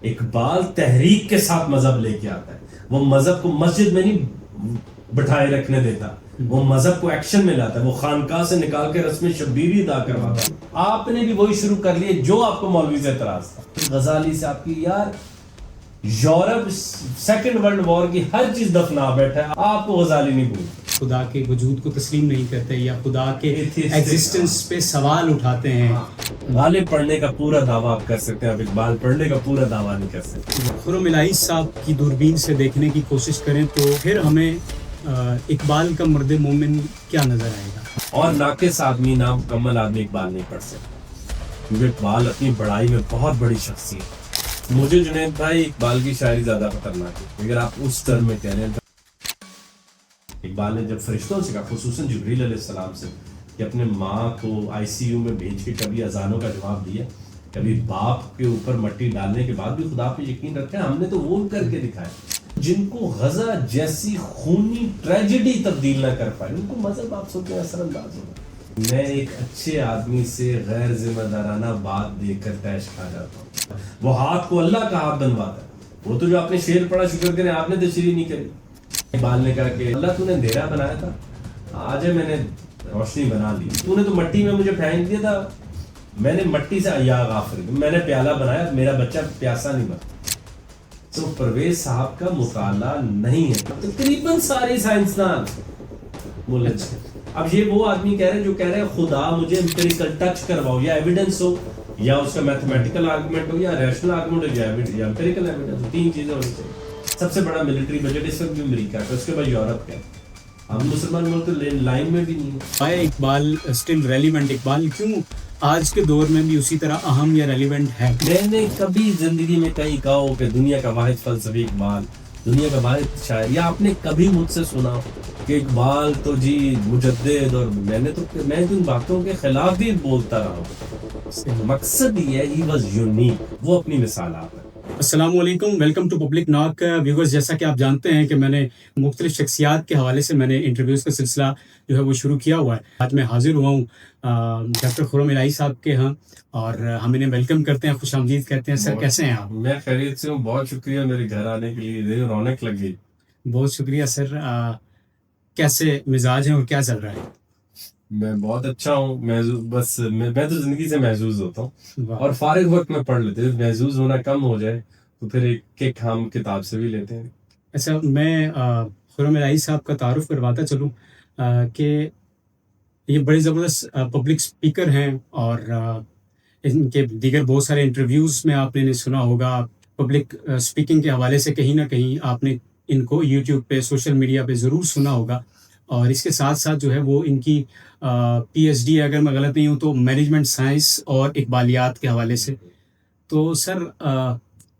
اقبال تحریک کے ساتھ مذہب لے کے آتا ہے. وہ مذہب کو مسجد میں نہیں بٹھائے رکھنے دیتا, وہ مذہب کو ایکشن میں لاتا ہے, وہ خانقاہ سے نکال کے رسم شبیری ادا کرواتا ہے. آپ نے بھی وہی شروع کر لیے جو آپ کو مولوی سے اعتراض تھا. غزالی سے آپ کی یار یورپ سیکنڈ ورلڈ وار کی ہر چیز دفنا بیٹھا ہے, آپ کو غزالی نہیں بھولتے. خدا کے وجود کو تسلیم نہیں کرتے یا خدا کے ایگزسٹنس پہ سوال اٹھاتے ہیں. غالب پڑھنے کا پورا دعویٰ آپ کر سکتے ہیں, اب اقبال پڑھنے کا پورا دعویٰ نہیں کر سکتے. خرم الہی صاحب کی دوربین سے دیکھنے کی کوشش کریں تو پھر ہمیں اقبال کا مرد مومن کیا نظر آئے گا. اور ناقص آدمی نہ مکمل آدمی اقبال نہیں پڑھ سکتا, کیونکہ اقبال اپنی بڑائی میں بہت بڑی شخصیت. مجھے جنید بھائی اقبال کی شاعری زیادہ خطرناک ہے اگر آپ اس ٹرم میں کہہ رہے ہیں. اقبال نے جب فرشتوں سے کہا, خصوصاً جبریل علیہ السلام سے, کہ اپنے ماں کو آئی سی یو میں بھیج کے کبھی اذانوں کا جواب دیا, کبھی باپ کے اوپر مٹی ڈالنے کے بعد بھی خدا پہ یقین رکھا ہے, ہم نے تو وہ کر کے دکھایا. جن کو غزہ جیسی خونی ٹریجڈی تبدیل نہ کر پائے ان کو مذہب آپ سوچیں اثر انداز ہوگا. میں ایک اچھے آدمی سے غیر ذمہ دارانہ بات دیکھ کر تیش کھا جاتا ہوں. وہ ہاتھ کو اللہ کا ہاتھ بنواتا ہے. وہ تو جو آپ نے شعر پڑھا, شکر کریں آپ نے تشریح نہیں کری. اقبال نے کہا کہ اللہ تو نے اندھیرا بنایا تھا, آج میں نے روشنی بنا لی. تو نے تو مٹی میں مجھے پھینک دیا تھا, میں نے مٹی سے یا غافر میں نے پیالہ بنایا, میرا بچہ پیاسا نہیں بنا. تو پرویز صاحب کا مطالعہ نہیں ہے تقریباً ساری سائنسدان بولے. اب یہ وہ آدمی کہہ رہے جو کہہ رہے ہیں خدا مجھے امپیریکل ٹچ کرواؤ, یا ایویڈنس ہو, یا اس کا میتھمیٹیکل آرگومنٹ ہو, یا ریشنل آرگومنٹ ہو, یا امپیریکل ایویڈنس ہو. تین چیزیں ہونی چاہیے. سب سے بڑا ملٹری بجٹ اس وقت بھی امریکہ کا, اس کے بعد یورپ کا. ہم مسلمان ملک تو لائن میں بھی نہیں ہے. اقبال اسٹل ریلیونٹ, اقبال کیوں آج کے دور میں بھی اسی طرح اہم یا ریلیونٹ ہے؟ میں نے کبھی زندگی میں کہیں کہا ہو کہ دنیا کا واحد فلسفی اقبال, دنیا کا واحد شاعر, یا آپ نے کبھی مجھ سے سنا کہ اقبال تو جی مجدد, اور میں تو ان باتوں کے خلاف بھی بولتا رہا ہوں. مقصد یہ ہے ہی واز یونیک, وہ اپنی مثال آپ ہے. السلام علیکم, ویلکم ٹو پبلک ناک. ویورز, جیسا کہ آپ جانتے ہیں کہ میں نے مختلف شخصیات کے حوالے سے میں نے انٹرویوز کا سلسلہ جو ہے وہ شروع کیا ہوا ہے. آج میں حاضر ہوا ہوں ڈاکٹر خرم الہی صاحب کے ہاں, اور ہم انہیں ویلکم کرتے ہیں, خوش آمدید کہتے ہیں. سر کیسے ہیں آپ؟ میں خیریت سے ہوں, بہت شکریہ میرے گھر آنے کے لیے, رونق لگ گئی. بہت شکریہ سر. کیسے مزاج ہیں اور کیا چل رہا ہے؟ میں بہت اچھا ہوں, بس میں تو زندگی سے محظوظ ہوتا ہوں, اور فارغ وقت میں پڑھ لیتے. محظوظ ہونا کم ہو جائے تو پھر ایک ہم کتاب سے بھی لیتے ہیں. اچھا, میں خرم الہی صاحب کا تعارف کرواتا چلوں کہ یہ بڑے زبردست پبلک سپیکر ہیں, اور ان کے دیگر بہت سارے انٹرویوز میں آپ نے سنا ہوگا. پبلک سپیکنگ کے حوالے سے کہیں نہ کہیں آپ نے ان کو یوٹیوب پہ, سوشل میڈیا پہ ضرور سنا ہوگا. اور اس کے ساتھ ساتھ جو ہے وہ ان کی پی ایچ ڈی, اگر میں غلط نہیں ہوں تو مینجمنٹ سائنس اور اقبالیات کے حوالے سے. تو سر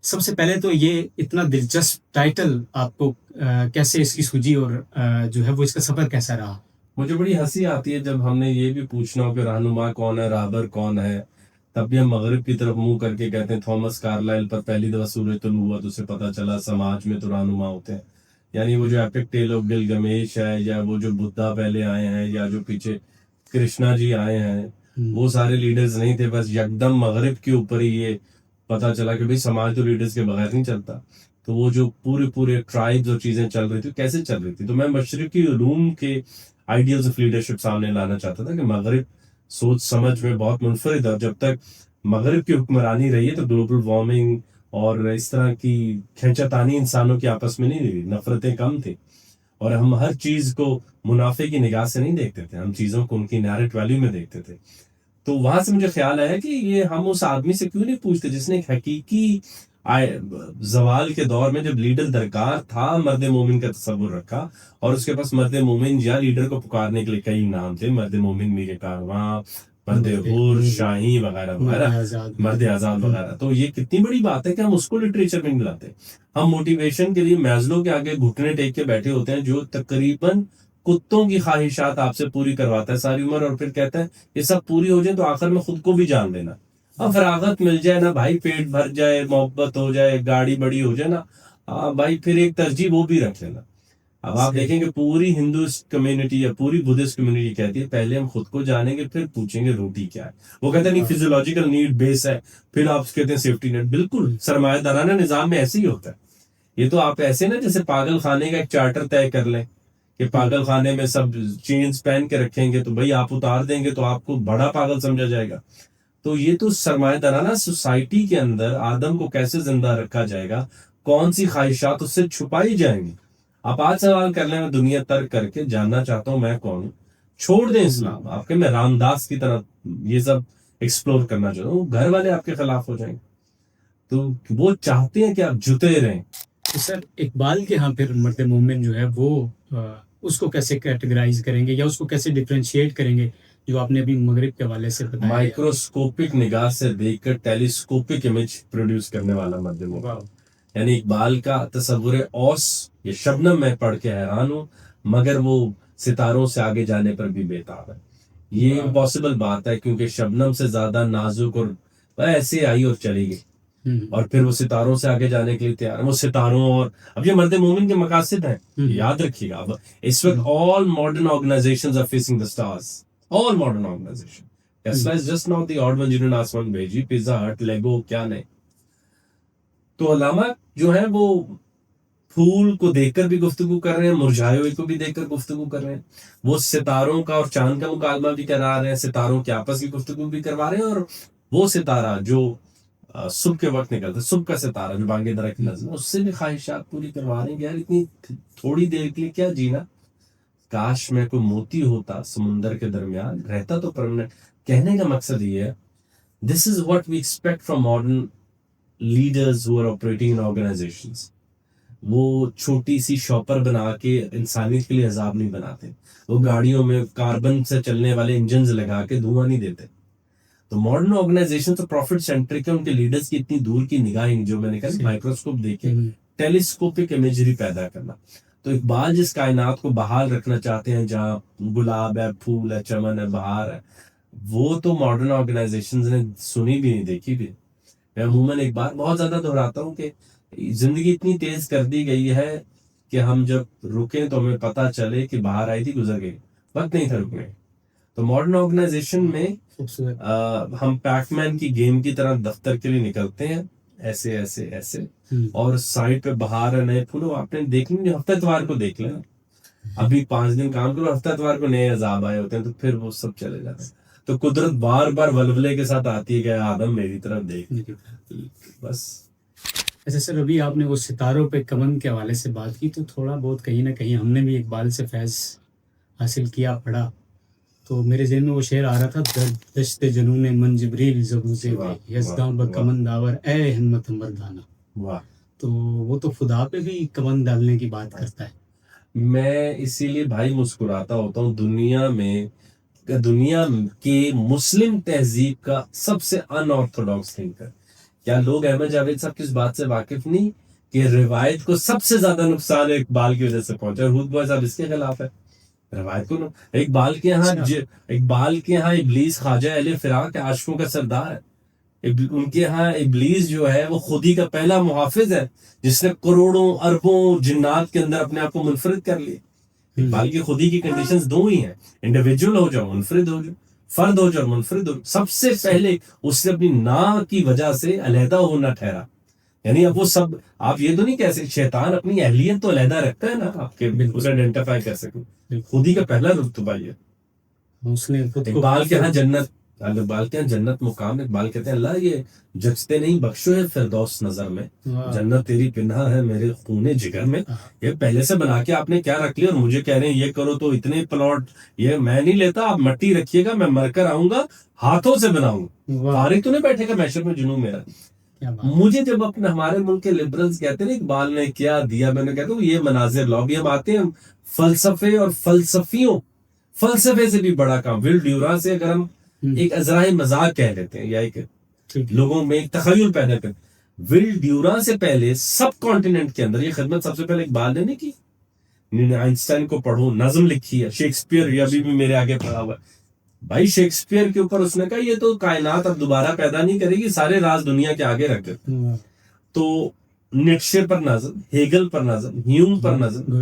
سب سے پہلے تو یہ اتنا دلچسپ ٹائٹل آپ کو کیسے اس کی سوجی, اور جو ہے وہ اس کا سفر کیسا رہا؟ مجھے بڑی ہنسی آتی ہے جب ہم نے یہ بھی پوچھنا ہو کہ رہنما کون ہے, رہبر کون ہے, تب بھی ہم مغرب کی طرف منہ کر کے کہتے ہیں تھامس کارلائل پر پہلی دفعہ سورج طلوع ہوا تو اسے پتہ چلا سماج میں تو رہنما ہوتے ہیں. یعنی وہ جو ایپک ٹیل آف گلگمیش ہے, یا وہ جو بدھا پہلے آئے ہیں, یا جو پیچھے کرشنا جی آئے ہیں, وہ سارے لیڈرز نہیں تھے. بس یکدم مغرب کے اوپر ہی یہ پتہ چلا کہ بھئی سماج تو لیڈرز کے بغیر نہیں چلتا. تو وہ جو پورے ٹرائبز اور چیزیں چل رہی تھی کیسے چل رہی تھی. تو میں مشرقی علوم کے آئیڈیلز آف لیڈرشپ سامنے لانا چاہتا تھا کہ مغرب سوچ سمجھ میں بہت منفرد ہے. جب تک مغرب کی حکمرانی رہی ہے تو گلوبل وارمنگ اور اس طرح کی کھینچاتانی انسانوں کی آپس میں نہیں رہی, نفرتیں کم تھیں, اور ہم ہر چیز کو منافع کی نگاہ سے نہیں دیکھتے تھے, ہم چیزوں کو ان کی انہیرنٹ ویلیو میں دیکھتے تھے. تو وہاں سے مجھے خیال آیا کہ یہ ہم اس آدمی سے کیوں نہیں پوچھتے جس نے ایک حقیقی زوال کے دور میں جب لیڈر درکار تھا مرد مومن کا تصور رکھا, اور اس کے پاس مرد مومن یا لیڈر کو پکارنے کے لیے کئی نام تھے, مرد مومن میر کارواں, مرد حور, شاہی وغیرہ وغیرہ, مرد آزاد وغیرہ. تو یہ کتنی بڑی بات ہے کہ ہم اس کو لٹریچر میں نہیں لاتے. ہم موٹیویشن کے لیے میزلو کے آگے گھٹنے ٹیک کے بیٹھے ہوتے ہیں, جو تقریباً کتوں کی خواہشات آپ سے پوری کرواتا ہے ساری عمر, اور پھر کہتا ہے یہ سب پوری ہو جائے تو آخر میں خود کو بھی جان دینا. اب فراغت مل جائے نا بھائی, پیٹ بھر جائے, محبت ہو جائے, گاڑی بڑی ہو جائے نا بھائی, پھر ایک ترجیح وہ بھی رکھ لینا. اب آپ دیکھیں کہ پوری ہندوسٹ کمیونٹی یا پوری بدھسٹ کمیونٹی کہتی ہے پہلے ہم خود کو جانیں گے پھر پوچھیں گے روٹی کیا ہے. وہ کہتے ہیں نہیں فزیولوجیکل نیڈ بیس ہے, پھر آپ کہتے ہیں سیفٹی نیٹ. بالکل سرمایہ دارانہ نظام میں ایسے ہی ہوتا ہے. یہ تو آپ ایسے نا جیسے پاگل خانے کا ایک چارٹر طے کر لیں کہ پاگل خانے میں سب چینز پہن کے رکھیں گے تو بھائی آپ اتار دیں گے تو آپ کو بڑا پاگل سمجھا جائے گا. تو یہ تو سرمایہ دارانہ سوسائٹی کے اندر آدم کو کیسے زندہ رکھا جائے گا, کون سی خواہشات اس سے چھپائی جائیں گی. آپ آج سوال کر لیں میں دنیا ترک کر کے جاننا چاہتا ہوں میں کون ہوں, چھوڑ دیں اسلام, آپ کے میں رام داس کی طرح یہ سب ایکسپلور کرنا چاہتا ہوں, گھر والے آپ کے خلاف ہو جائیں گے. تو وہ چاہتے ہیں کہ آپ جتے رہیں. تو سر اقبال کے ہاں پھر مرد مومن جو ہے وہ اس کو کیسے کیٹیگرائز کریں گے یا اس کو کیسے ڈفرینشیٹ کریں گے جو آپ نے ابھی مغرب کے حوالے سے بتایا؟ مائکروسکوپک نگاہ سے دیکھ کر ٹیلیسکوپک امیج پروڈیوس کرنے والا مرد مومن. یعنی اقبال کا تصور اوس یہ شبنم میں پڑھ کے حیران ہوں, مگر وہ ستاروں سے آگے جانے پر بھی بےتاب ہے. یہ امپاسبل بات ہے کیونکہ شبنم سے زیادہ نازک اور ایسے آئی اور چلی گئی, اور پھر وہ ستاروں سے آگے جانے کے لیے تیار ہے. وہ ستاروں اور اب یہ مرد مومن کے مقاصد ہیں, یاد رکھیے گا. اب اس وقت all modern organizations are facing the stars. All modern organizations. Tesla is just not the odd one جنہوں نے آسمان بھیجی, پیزا ہٹ, لیگو, کیا نہیں. تو علامہ جو ہے وہ پھول کو دیکھ کر بھی گفتگو کر رہے ہیں, مرجھائے ہوئے کو بھی دیکھ کر گفتگو کر رہے ہیں. وہ ستاروں کا اور چاند کا مکالمہ بھی کرا رہے ہیں, ستاروں کے آپس کی گفتگو بھی کروا رہے ہیں. اور وہ ستارہ جو صبح کے وقت نکلتا ہے, صبح کا ستارہ جو بانگے درخت کی نظر, اس سے بھی خواہشات پوری کروا رہے ہیں. یار اتنی تھوڑی دیر کے لیے کیا جینا, کاش میں کوئی موتی ہوتا سمندر کے درمیان, رہتا تو پرماننٹ. کہنے کا مقصد یہ ہے, this is what we expect from modern leaders who are operating in organisations. وہ چھوٹی سی شاپر بنا کے انسانیت کے لیے عذاب نہیں بناتے. وہ گاڑیوں میں کاربن سے چلنے والے انجنز لگا کے دھواں نہیں دیتے. تو ماڈرن آرگنائزیشن تو پروفٹ سینٹرک ہے, ان کے لیڈرز کی اتنی دور کی نگاہیں جو میں نے کہا مائکروسکوپ دیکھے ٹیلیسکوپک امیجری پیدا کرنا. تو اقبال جس کائنات کو بحال رکھنا چاہتے ہیں جہاں گلاب ہے, پھول ہے, چمن ہے, بہار ہے, وہ تو ماڈرن آرگنائزیشنز نے سنی بھی نہیں, دیکھی بھی. میں عموماً ایک بات بہت زیادہ دہراتا ہوں کہ زندگی اتنی تیز کر دی گئی ہے کہ ہم جب رکیں تو ہمیں پتہ چلے کہ باہر آئی تھی گزر گئی, وقت نہیں تھا رکنے. تو ماڈرن آرگنائزیشن میں ہم پیک مین کی گیم کی طرح دفتر کے لیے نکلتے ہیں, ایسے ایسے ایسے, اور سائڈ پہ بہار ہے, نئے پھول. آپ نے دیکھ لیں, ہفتہ اتوار کو دیکھ لیں, ابھی 5 دن کام کرو, ہفتہ اتوار کو نئے عذاب آئے ہوتے ہیں, تو پھر وہ سب چلے جاتے ہیں. تو قدرت بار بار ولولے کے ساتھ آتی ہے کہ آدم میری طرف دیکھ, بس. ایسے سر ابھی آپ نے وہ ستاروں پہ کمن کے حوالے سے بات کی, تو تھوڑا بہت کہیں نہ کہیں ہم نے بھی اقبال سے فیض حاصل کیا, پڑھا. تو میرے ذہن میں وہ شعر آ رہا تھا, دشت جنون من جبریل زبوزے یزداں بکمن داور اے ہمت مردانہ. تو وہ تو خدا پہ بھی کمن ڈالنے کی بات کرتا ہے. میں اسی لیے بھائی مسکراتا ہوتا ہوں, دنیا کے مسلم تہذیب کا سب سے ان آرتھوڈاکس تھنکر. کیا لوگ احمد جاوید صاحب کی اس بات سے واقف نہیں کہ روایت کو سب سے زیادہ نقصان اقبال کی وجہ سے پہنچا, اور ہود بوائے صاحب اس کے خلاف ہے. روایت کو اقبال کے یہاں ابلیس خواجہ اہل فراق عاشقوں کا سردار ہے. ان کے ہاں ابلیس جو ہے وہ خودی کا پہلا محافظ ہے جس نے کروڑوں اربوں جنات کے اندر اپنے آپ کو منفرد کر لیا. اقبال کی خودی کی کنڈیشنز 2 ہی ہیں, انڈیویجول ہو جاؤ, منفرد ہو جاؤ, فرد ہو جاؤ, منفرد ہو. سب سے پہلے اس نے اپنی نا کی وجہ سے علیحدہ ہونا ٹھہرا. یعنی اب وہ سب, آپ یہ تو نہیں کہہ سکتے, شیطان اپنی اہلیت تو علیحدہ رکھتا ہے نا, آپ کے اسے آئیڈینٹیفائی کر سکیں. خودی کا پہلا رتبہ یہ. اقبال کے ہاں جنت مقام. اقبال کہتے ہیں اللہ یہ جچتے نہیں بخشو ہے فردوس نظر میں, جنت تیری پنہا ہے میرے خون جگر میں. یہ پہلے سے بنا کے آپ نے کیا رکھ لیا, اور مجھے کہہ رہے ہیں یہ کرو, تو اتنے پلاٹ یہ میں نہیں لیتا, آپ مٹی رکھیے گا, میں مر کر آؤں گا, ہاتھوں سے بناؤں گا, فارغ تو نہیں بیٹھے گا میشر میں جنوں میرا. مجھے جب اپنے ہمارے ملک کے لبرلز کہتے ہیں اقبال نے کیا دیا, میں نے کہتا ہوں یہ مناظر لاؤ. بھی ہم آتے ہیں فلسفے اور فلسفیوں, فلسفے سے بھی بڑا کام ول ڈیورا سے اگر ہم ایک ازرائے مذاق کہہ لیتے ہیں یا ایک لوگوں میں ایک تخیل پیدا کرتے, ول ڈیورا سے پہلے سب کانٹیننٹ کے اندر یہ خدمت سب سے پہلے اقبال نے نہیں کی. آئنسٹائن کو پڑھو, نظم لکھی ہے, شیکسپیئر یہ ابھی بھی میرے آگے پڑھا ہوا ہے بھائی. شیکسپیئر کے اوپر اس نے کہا یہ تو کائنات اب دوبارہ پیدا نہیں کرے گی, سارے راز دنیا کے آگے رکھ دیتے. تو نیٹشے پر نظم, ہیگل پر نظم, ہیوم پر نظم,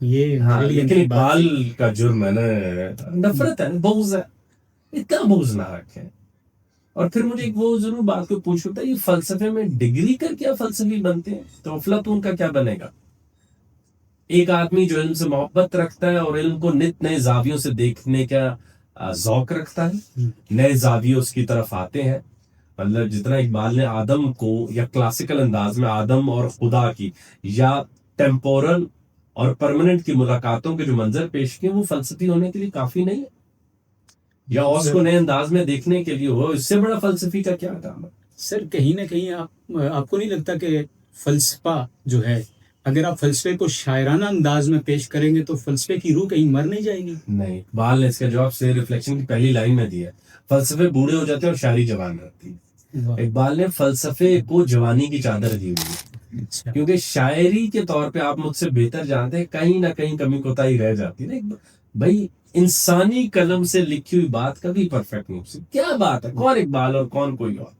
یہ ہاں میرے لیے لیکن ان کی بات اقبال کا جرم ہے نا نفرت ہے، بغض ہے، اتنا بغض نہ رکھیں. اور پھر مجھے ایک وہ ضرور بات کو پوچھ ہوتا ہے، یہ فلسفے میں ڈگری کر کیا فلسفی بنتے ہیں تو افلاطون کا کیا بنے گا؟ ایک آدمی جو علم سے محبت رکھتا ہے اور علم کو نت نئے زاویوں سے دیکھنے کا ذوق رکھتا ہے، نئے زاویے اس کی طرف آتے ہیں. مطلب جتنا اقبال نے آدم کو یا کلاسیکل انداز میں آدم اور خدا کی یا ٹیمپورل اور پرماننٹ کی ملاقاتوں کے جو منظر پیش کیے وہ فلسفی ہونے کے لیے کافی نہیں ہے، یا اس کو نئے انداز میں دیکھنے کے لیے ہو، اس سے بڑا فلسفی کا کیا کام ہے؟ سر کہیں نہ کہیں آپ کو نہیں لگتا کہ فلسفہ جو ہے، اگر آپ فلسفے کو شاعرانہ انداز میں پیش کریں گے تو فلسفے کی روح کہیں مر نہیں جائے گی؟ نہیں، اقبال نے اس کا جواب سے ریفلیکشن کی پہلی لائن میں دیا ہے، فلسفے بوڑھے ہو جاتے ہیں اور شاعری جوان رہتی ہے. واہ، اقبال نے فلسفے کو جوانی کی چادر دی ہوئی ہے، اچھا. کیونکہ شاعری کے طور پہ آپ مجھ سے بہتر جانتے ہیں کہیں نہ کہیں کمی کوتاہی رہ جاتی ہے نا. بھائی انسانی قلم سے لکھی ہوئی بات کبھی پرفیکٹ نہیں ہو سکتی. کیا بات ہے، کون اقبال اور کون کوئی اور.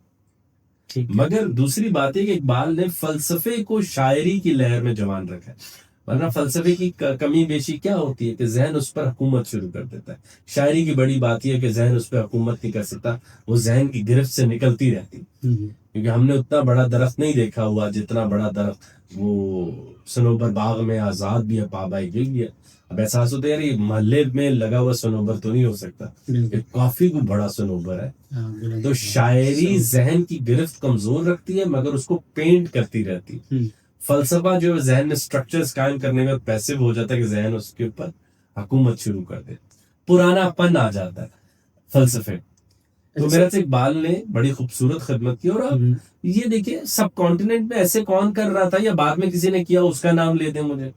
ٹھیک ہے. مگر دوسری بات ہے کہ اقبال نے فلسفے کو شاعری کی لہر میں جوان رکھا ہے، ورنہ فلسفے کی کمی بیشی کیا ہوتی ہے کہ ذہن اس پر حکومت شروع کر دیتا ہے. شاعری کی بڑی بات یہ ہے کہ ذہن اس پہ حکومت نہیں کر سکتا، وہ ذہن کی گرفت سے نکلتی رہتی، کیونکہ ہم نے اتنا بڑا درخت نہیں دیکھا ہوا جتنا بڑا درخت وہ صنوبر باغ میں آزاد بھی ہے، پابائی گر گیا. اب احساس ہوتا ہے یار یہ محلے میں لگا ہوا صنوبر تو نہیں ہو سکتا، یہ کافی کو بڑا صنوبر ہے. تو شاعری ذہن کی گرفت کمزور رکھتی ہے مگر اس کو پینٹ کرتی رہتی ہے. فلسفہ جو ہے ذہن میں سٹرکچرز قائم کرنے میں پیسو ہو جاتا ہے کہ ذہن اس کے اوپر حکومت شروع کر دے، پرانا پن آ جاتا ہے فلسفے. تو میرا سے اقبال نے بڑی خوبصورت خدمت کی. اور اب یہ دیکھیں سب کانٹیننٹ میں ایسے کون کر رہا تھا یا بعد میں کسی نے کیا اس کا نام لے دیں مجھے.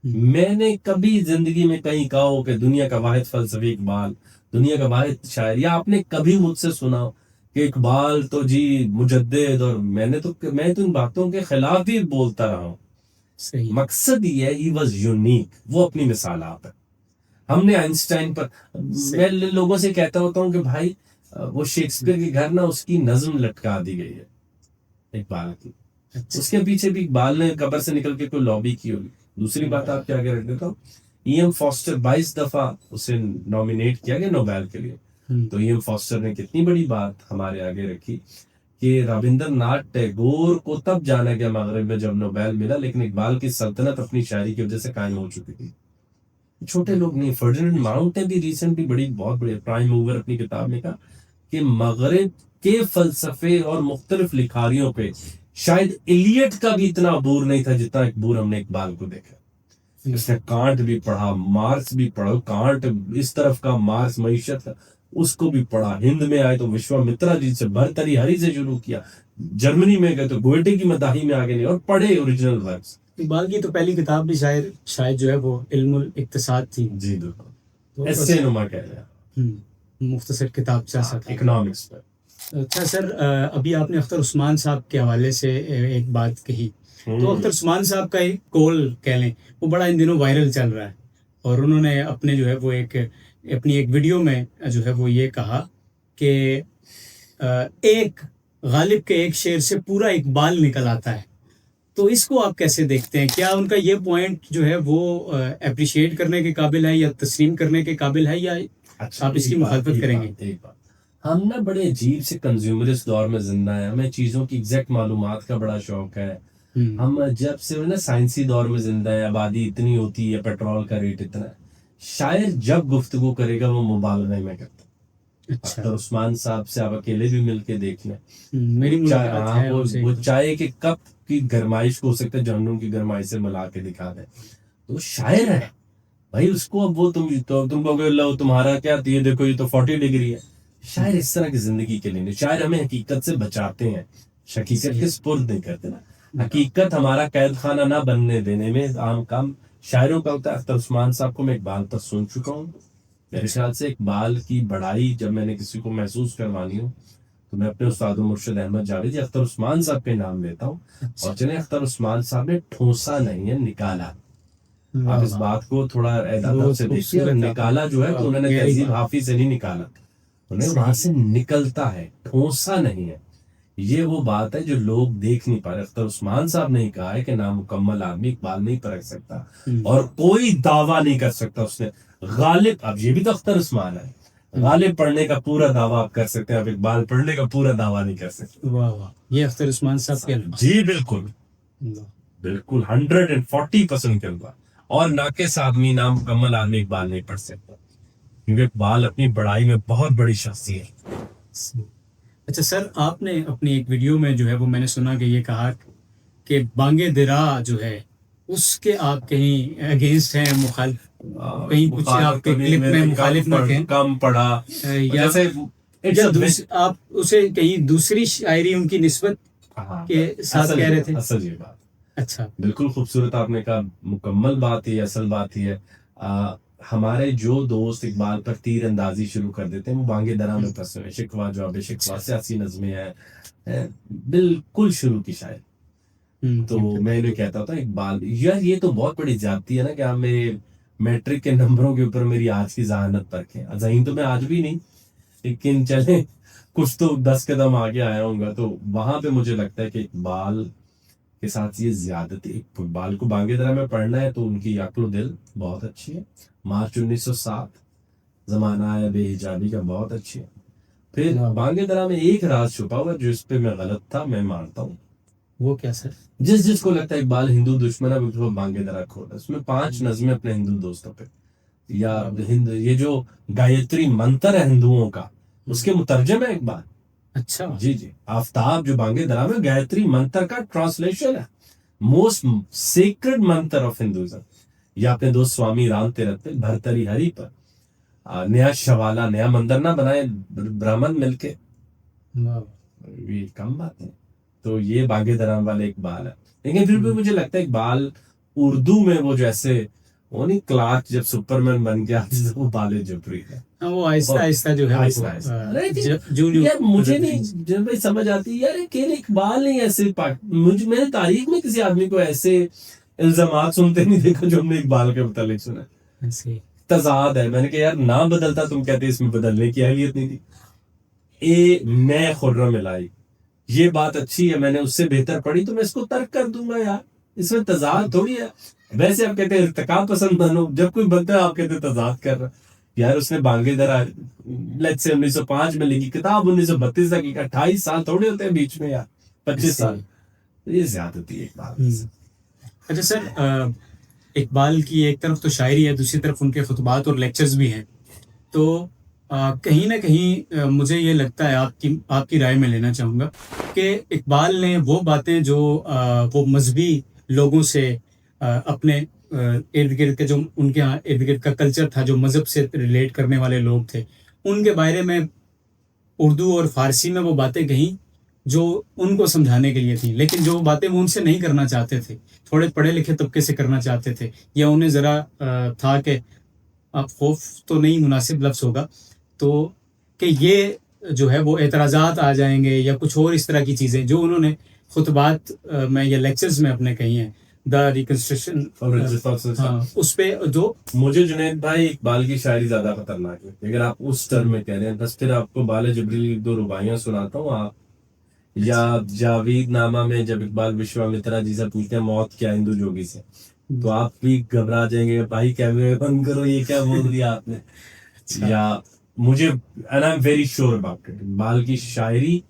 میں نے کبھی زندگی میں کہیں کہا ہو کہ دنیا کا واحد فلسفی اقبال، دنیا کا واحد شاعر، یا آپ نے کبھی مجھ سے سنا ہو کہ اقبال تو جی مجدد، اور میں تو ان باتوں کے خلاف بھی بولتا رہا ہوں. صحیح. مقصد یہ ہے ہی واز یونیک، وہ اپنی مثال آپ ہے. ہم نے آئنسٹائن پر، میں لوگوں سے کہتا ہوتا ہوں کہ بھائی وہ شیکسپیئر کے گھر نا اس کی نظم لٹکا دی گئی ہے اقبال کی، اس کے پیچھے بھی اقبال نے قبر سے نکل کے کوئی لابی کی ہوگی. دوسری بات آپ کیا آگے رکھ دیتا ہوں، ای ایم فاسٹر 22 دفعہ اسے نامینیٹ کیا گیا نوبیل کے لیے. تو ای ایم فاسٹر نے کتنی بڑی بات ہمارے آگے رکھی کہ رابندر ناتھ ٹیگور کو تب جانا گیا مغرب میں جب نوبیل ملا، لیکن اقبال کی سلطنت اپنی شاعری کی وجہ سے قائم ہو چکی تھی. چھوٹے لوگ نہیں. فرڈیننڈ ماؤنٹ نے بھی ریسنٹلی بہت بڑی پرائم موور اپنی کتاب میں کہا کہ مغرب کے فلسفے اور مختلف لکھاریوں پہ شاید ایلیٹ کا بھی اتنا عبور نہیں تھا جتنا عبور ہم نے اقبال کو دیکھا. اس نے کانٹ بھی پڑھا، مارکس بھی پڑھا. کانٹ اس طرف کا، مارکس معیشت کا، اس کو بھی پڑھا. ہند میں آئے تو وشوامترا جی سے بھرتری ہری سے شروع کیا. جرمنی میں گئے تو گوئٹے کی مداحی میں آگے نہیں، اور پڑھے اوریجنل ورکس. اقبال کی تو پہلی کتاب بھی شاید جو ہے وہ علم الاقتصاد تھی. جی بالکل، ایسے نما کہہ رہے ہیں، مختصر کتاب سیاست اکنامکس پر. اچھا سر، ابھی آپ نے اختر عثمان صاحب کے حوالے سے ایک بات کہی، تو اختر عثمان صاحب کا ایک کول کہہ لیں وہ بڑا ان دنوں وائرل چل رہا ہے، اور انہوں نے اپنے جو ہے وہ اپنی ایک ویڈیو میں جو ہے وہ یہ کہا کہ ایک غالب کے ایک شعر سے پورا اقبال نکل آتا ہے. تو اس کو آپ کیسے دیکھتے ہیں؟ کیا ان کا یہ پوائنٹ جو ہے وہ اپریشیٹ کرنے کے قابل ہے یا تسلیم کرنے کے قابل ہے، یا آپ اس کی مخالفت کریں گے؟ ایک بات، ہم نا بڑے عجیب سے کنزیومرس دور میں زندہ ہیں، ہمیں چیزوں کی ایگزیکٹ معلومات کا بڑا شوق ہے. ہم جب سے نا سائنسی دور میں زندہ ہیں، آبادی اتنی ہوتی ہے، پیٹرول کا ریٹ اتنا ہے. شاعر جب گفتگو کرے گا وہ مبالغہ میں کرتا ہے. اختر عثمان صاحب سے آپ اکیلے بھی مل کے دیکھ لیں، میری ملاقات ہے وہ چائے کے کپ کی گرمائش کو ہو سکتا ہے جہنم کی گرمائش سے ملا کے دکھا دیں. تو شاعر ہے بھائی، اس کو اب وہ تم کو کہ اللہ تمہارا کیا، یہ دیکھو یہ تو 40 ڈگری ہے. شاعر اس طرح کی زندگی کے لیے نہیں. شاعر ہمیں حقیقت سے بچاتے ہیں، حقیقت کے سپرد نہیں کرتے نا. حقیقت ہمارا قید خانہ نہ بننے دینے میں عام کام شاعروں کا ہوتا ہے. اختر عثمان صاحب کو میں اقبال پر سن چکا ہوں. میرے خیال سے اقبال کی بڑائی جب میں نے کسی کو محسوس کروانی ہوں تو میں اپنے استاد مرشد احمد جاوید جی اختر عثمان صاحب کے نام لیتا ہوں. اور چلیں اختر عثمان صاحب نے ٹھونسا نہیں ہے، نکالا. آپ اس بات کو تھوڑا اعداد سے دیکھیے. نکالا جو ہے انہوں نے تہذیب حافظ سے نہیں نکالا، انہیں وہاں سے نکلتا ہے، ٹھونسا نہیں ہے. یہ وہ بات ہے جو لوگ دیکھ نہیں پا رہے. اختر عثمان صاحب نے کہا ہے کہ نامکمل آدمی اقبال نہیں پرکھ سکتا اور کوئی دعویٰ نہیں کر سکتا اس نے غالب. اب یہ بھی تو اختر عثمان ہے, غالب پڑھنے کا پورا دعویٰ آپ کر سکتے ہیں, اب اقبال پڑھنے کا پورا دعویٰ نہیں کر سکتے. واہ واہ, یہ اختر عثمان صاحب کے الفاظ. جی بالکل بالکل 140% کے الفاظ. اور ناقص آدمی نامکمل آدمی اقبال نہیں پڑھ سکتا, کیونکہ اقبال اپنی بڑائی میں بہت بڑی شخصیت ہے. اچھا سر, آپ نے اپنی ایک ویڈیو میں جو ہے وہ میں نے سنا کہ یہ کہا کہ بانگ درا جو ہے اس کے آپ کہیں اگینسٹ ہیں, مخالف, کہیں کچھ آپ کے کلپ میں مخالف نہ کہیں, کم پڑھا یا آپ اسے کہیں دوسری شاعری ان کی نسبت کے ساتھ کہہ رہے تھے. اصل یہ بات, اچھا بالکل خوبصورت آپ نے کہا, مکمل بات ہی اصل بات ہی ہے. ہمارے جو دوست اقبال پر تیر اندازی شروع کر دیتے ہیں وہ بانگ درا میں پھنسے ہوئے, شکوہ جواب شکوہ, سیاسی نظمیں ہیں, بالکل شروع کی شاعری. تو میں نے کہتا تھا اقبال یار یہ تو بہت بڑی زیادتی ہے نا کہ آپ میرے میٹرک کے نمبروں کے اوپر میری آج کی ذہانت پرکھیں. ذہین تو میں آج بھی نہیں, لیکن چلیں کچھ تو 10 قدم آگے آیا ہوں گا. تو وہاں پہ مجھے لگتا ہے کہ اقبال کے ساتھ یہ زیادتی, اقبال کو بانگ درا میں پڑھنا ہے تو ان کی عقل و دل بہت اچھی ہے. مارچ 1907 زمانہ ہے بے حجابی کا بہت اچھی ہے. پھر بانگ درا میں ایک راز چھپا ہوا جو اس پہ میں غلط تھا, میں مانتا ہوں. وہ کیا سر؟ جس کو لگتا ہے اقبال ہندو دشمن ہے وہ بانگ درا کھولا. اس میں 5 نظمیں اپنے ہندو دوستوں پہ, یا یہ جو گایتری منتر ہے ہندوؤں کا اس کے مترجم ہے اقبال. اچھا جی جی, آفتاب جو بانگ درا میں گایتری منتر کا ٹرانسلیشن ہے, موسٹ سیکرڈ منتر آف ہندوازم. یا اپنے دوست سوامی رام تیرتھ پہ بھرتری ہری پر نیا شوالہ, نیا مندر نہ بنائے برہمن مل کے, یہ کم بات ہے. تو یہ بانگ درا والے اقبال ہے. لیکن پھر بھی مجھے لگتا ہے اقبال اردو میں وہ جیسے وہ نہیں کلارک جب سپرمین بن گیا وہ بالے جبری ہے, وہ آہستہ آہستہ جو ہے یار مجھے نہیں جب بھائی سمجھ آتی یار کہ اقبال نہیں ایسے میں نے تاریخ میں کسی آدمی کو ایسے الزامات سنتے نہیں دیکھا جو ہم نے اقبال کے متعلق سنا. تضاد ہے. میں نے کہا یار نام بدلتا تم کہتے اس میں بدلنے کی اہلیت نہیں تھی. اے میں خرم الہی, یہ بات اچھی ہے, میں نے اس سے بہتر پڑھی تو میں اس کو ترک کر دوں گا یار, اس میں تضاد تھوڑی ہے. ویسے آپ کہتے ہیں ارتقاء پسند بنو, جب کوئی بنتا ہے آپ کہتے ہیں تضاد کر رہا. یار اس نے بانگ درا لیٹ سے 1905 میں لکھی کتاب 1932 تک, 28 سال تھوڑے ہوتے ہیں بیچ میں یار, 25 سال. یہ زیادتی ہے اقبال. اچھا سر, اقبال کی ایک طرف تو شاعری ہے, دوسری طرف ان کے خطبات اور لیکچرز بھی ہیں. تو کہیں نہ کہیں مجھے یہ لگتا ہے, آپ کی رائے میں لینا چاہوں گا کہ اقبال نے وہ باتیں جو وہ مذہبی لوگوں سے اپنے ارد گرد کے جو ان کے یہاں ارد گرد کا کلچر تھا, جو مذہب سے ریلیٹ کرنے والے لوگ تھے, ان کے بارے میں اردو اور فارسی میں وہ باتیں کہیں جو ان کو سمجھانے کے لیے تھیں, لیکن جو باتیں وہ ان سے نہیں کرنا چاہتے تھے, تھوڑے پڑھے لکھے طبقے سے کرنا چاہتے تھے, یا انہیں ذرا تھا کہ اب خوف تو نہیں مناسب لفظ ہوگا, تو کہ یہ جو ہے وہ اعتراضات آ جائیں گے یا کچھ اور اس طرح کی چیزیں جو انہوں نے خطبات میں یا لیکچرز میں اپنے کہی ہیں, دا ریکنسٹرکشن, اس پہ جو مجھے جنید بھائی اقبال کی شاعری زیادہ خطرناک ہے. اگر آپ اس ٹرم میں کہہ رہے ہیں, بس پھر آپ کو بال جبریل کی 2 رباعیاں سناتا ہوں. آپ یا جاوید نامہ میں جب اقبال وشوامترا جی سے پوچھتے ہیں موت کیا ہندو جوگی سے, تو آپ بھی گھبرا جائیں گے, بھائی کیمرے بند کرو, یہ کیا بول دیا آپ نے. یا مجھے and I'm very sure about it, Iqbal کی شاعری